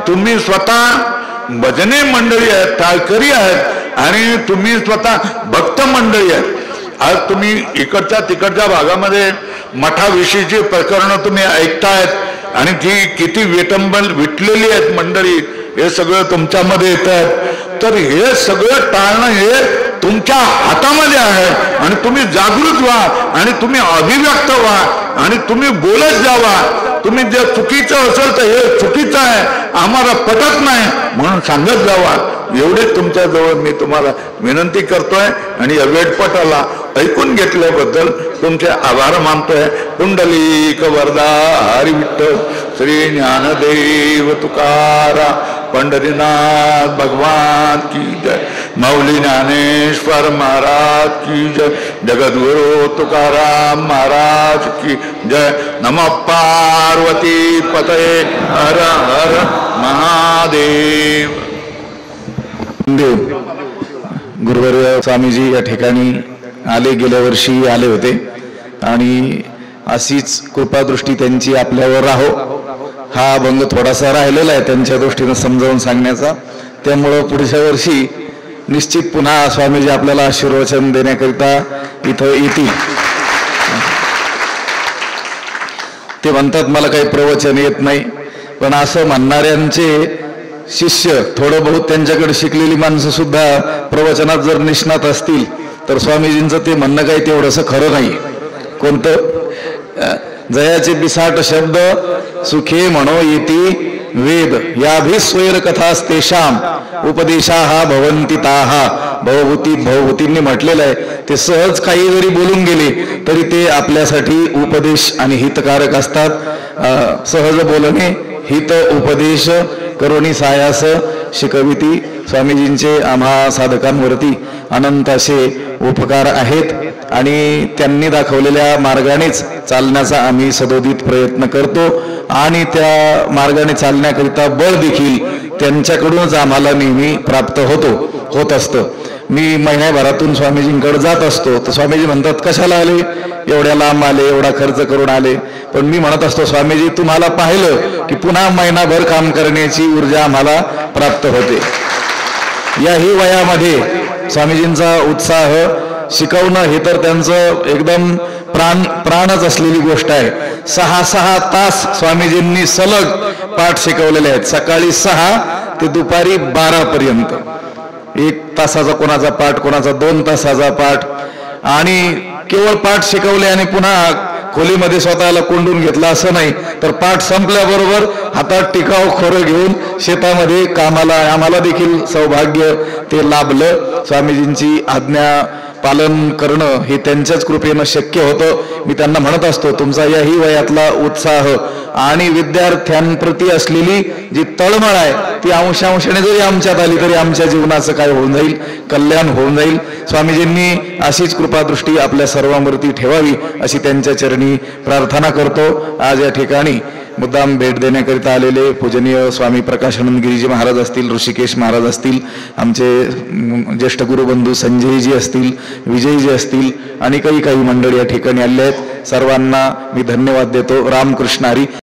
तुम्ही स्वतः भजने मंडळी आहेत, टाळकरी आहेत, आणि तुम्ही स्वतः भक्त मंडळी आहेत. आज तुम्ही इकडच्या तिकडच्या भागामध्ये मठाविषयीची प्रकरणं तुम्ही ऐकतायत आणि जी किती विटलेली आहेत मंडळी, हे सगळं तुमच्यामध्ये येत आहेत. तर हे सगळं टाळणं हे तुमच्या हातामध्ये आहे. आणि तुम्ही जागृत व्हा आणि तुम्ही अभिव्यक्त व्हा आणि तुम्ही बोलत जावा. तुम्ही जे चुकीचं असेल तर हे चुकीचं आहे, आम्हाला पटत नाही म्हणून सांगत जावा. एवढेच तुमच्याजवळ मी तुम्हाला विनंती करतोय. आणि या वेडपटाला ऐकून घेतल्याबद्दल तुमचे आभार मानतोय. कुंडलिक वरदा हरी विठ्ठल श्री ज्ञानदेव तुकारा पंढरीनाथ भगवान की जय. माऊली ज्ञानेश्वर महाराज की जय. जगद्गुरु तुकाराम महाराज की जय. नमः पार्वती पतये हर हर महादेव. गुरुवर्य स्वामीजी या ठिकाणी आले, गेल्या वर्षी आले होते आणि अशीच कृपादृष्टी त्यांची आपल्यावर राहो. हा अभंग थोडासा राहिलेला आहे त्यांच्या दृष्टीनं समजावून सांगण्याचा, त्यामुळं पुढच्या वर्षी निश्चित पुन्हा स्वामीजी आपल्याला आशीर्वचन देण्याकरिता इथं येतील. ते म्हणतात मला काही प्रवचन येत नाही, पण असं म्हणणाऱ्यांचे शिष्य, थोडं बहुत त्यांच्याकडे शिकलेली माणसं सुद्धा प्रवचनात जर निष्णात असतील तर स्वामीजींचं ते म्हणणं काही तेवढंसं खरं नाही. कोणतं? जयाचे बिसाट शब्द सुखे म्हणो येती वेद, याभिस्वैर कथास्तेषाम उपदेशा हा भवंती ताहा. भवभूतींनी म्हटलेलं आहे, ते सहज काही जरी बोलून गेले तरी ते आपल्यासाठी उपदेश आणि हितकारक असतात. सहज बोलणे हित उपदेश करुणी सायास शिकविती. स्वामीजींचे आम्हा साधकांवरती अनंत असे उपकार आहेत आणि त्यांनी दाखवलेल्या मार्गानेच चालण्याचा आम्ही सदोदित प्रयत्न करतो. आणि त्या मार्गाने चालण्याकरिता बळ देखील त्यांच्याकडूनच आम्हाला नेहमी प्राप्त होत असतं. मी महिन्याभरातून स्वामीजींकडे जात असतो तर स्वामीजी म्हणतात कशाला आले, एवढ्या लांब आले, एवढा खर्च करून आले. पण मी म्हणत असतो स्वामीजी तुम्हाला पाहिलं की पुन्हा महिनाभर काम करण्याची ऊर्जा आम्हाला प्राप्त होते. याही वयामध्ये स्वामीजींचा उत्साह, शिकवणं हे तर त्यांचं एकदम प्राणच असलेली गोष्ट आहे. 6 तास स्वामीजींनी सलग पाठ शिकवलेले आहेत. सकाळी 6 ते दुपारी 12 पर्यंत. 1 तासाचा कोणाचा पाठ, कोणाचा 2 तासाचा पाठ. आणि केवळ पाठ शिकवले आणि पुन्हा खोलीमध्ये स्वतःला कोंडून घेतला असं नाही, तर पाठ संपल्याबरोबर हातात टिकाव खोरं घेऊन शेतामध्ये कामाला आम्हाला देखील सौभाग्य ते लाभलं. स्वामीजींची आज्ञा पालन करणं हे त्यांच्याच कृपेनं शक्य होतं. मी त्यांना म्हणत असतो तुमचा याही वयातला उत्साह आणि विद्यार्थ्यांप्रती असलेली जी तळमळ आहे ती अंशांशाने जरी आमच्यात आली तरी आमच्या जीवनाचं काय होऊन जाईल, कल्याण होऊन जाईल. स्वामीजींनी अशीच कृपादृष्टी आपल्या सर्वांवरती ठेवावी अशी त्यांच्या चरणी प्रार्थना करतो. आज या ठिकाणी मुद्दाम भेट देण्याकरिता आलेले पूजनीय स्वामी प्रकाशानंद गिरीजी महाराज असतील, ऋषिकेश महाराज असतील, आमचे ज्येष्ठ गुरुबंधू संजयजी असतील, विजयजी असतील आणि काही मंडळी या ठिकाणी आले आहेत. सर्वांना मी धन्यवाद देतो. रामकृष्ण हरी.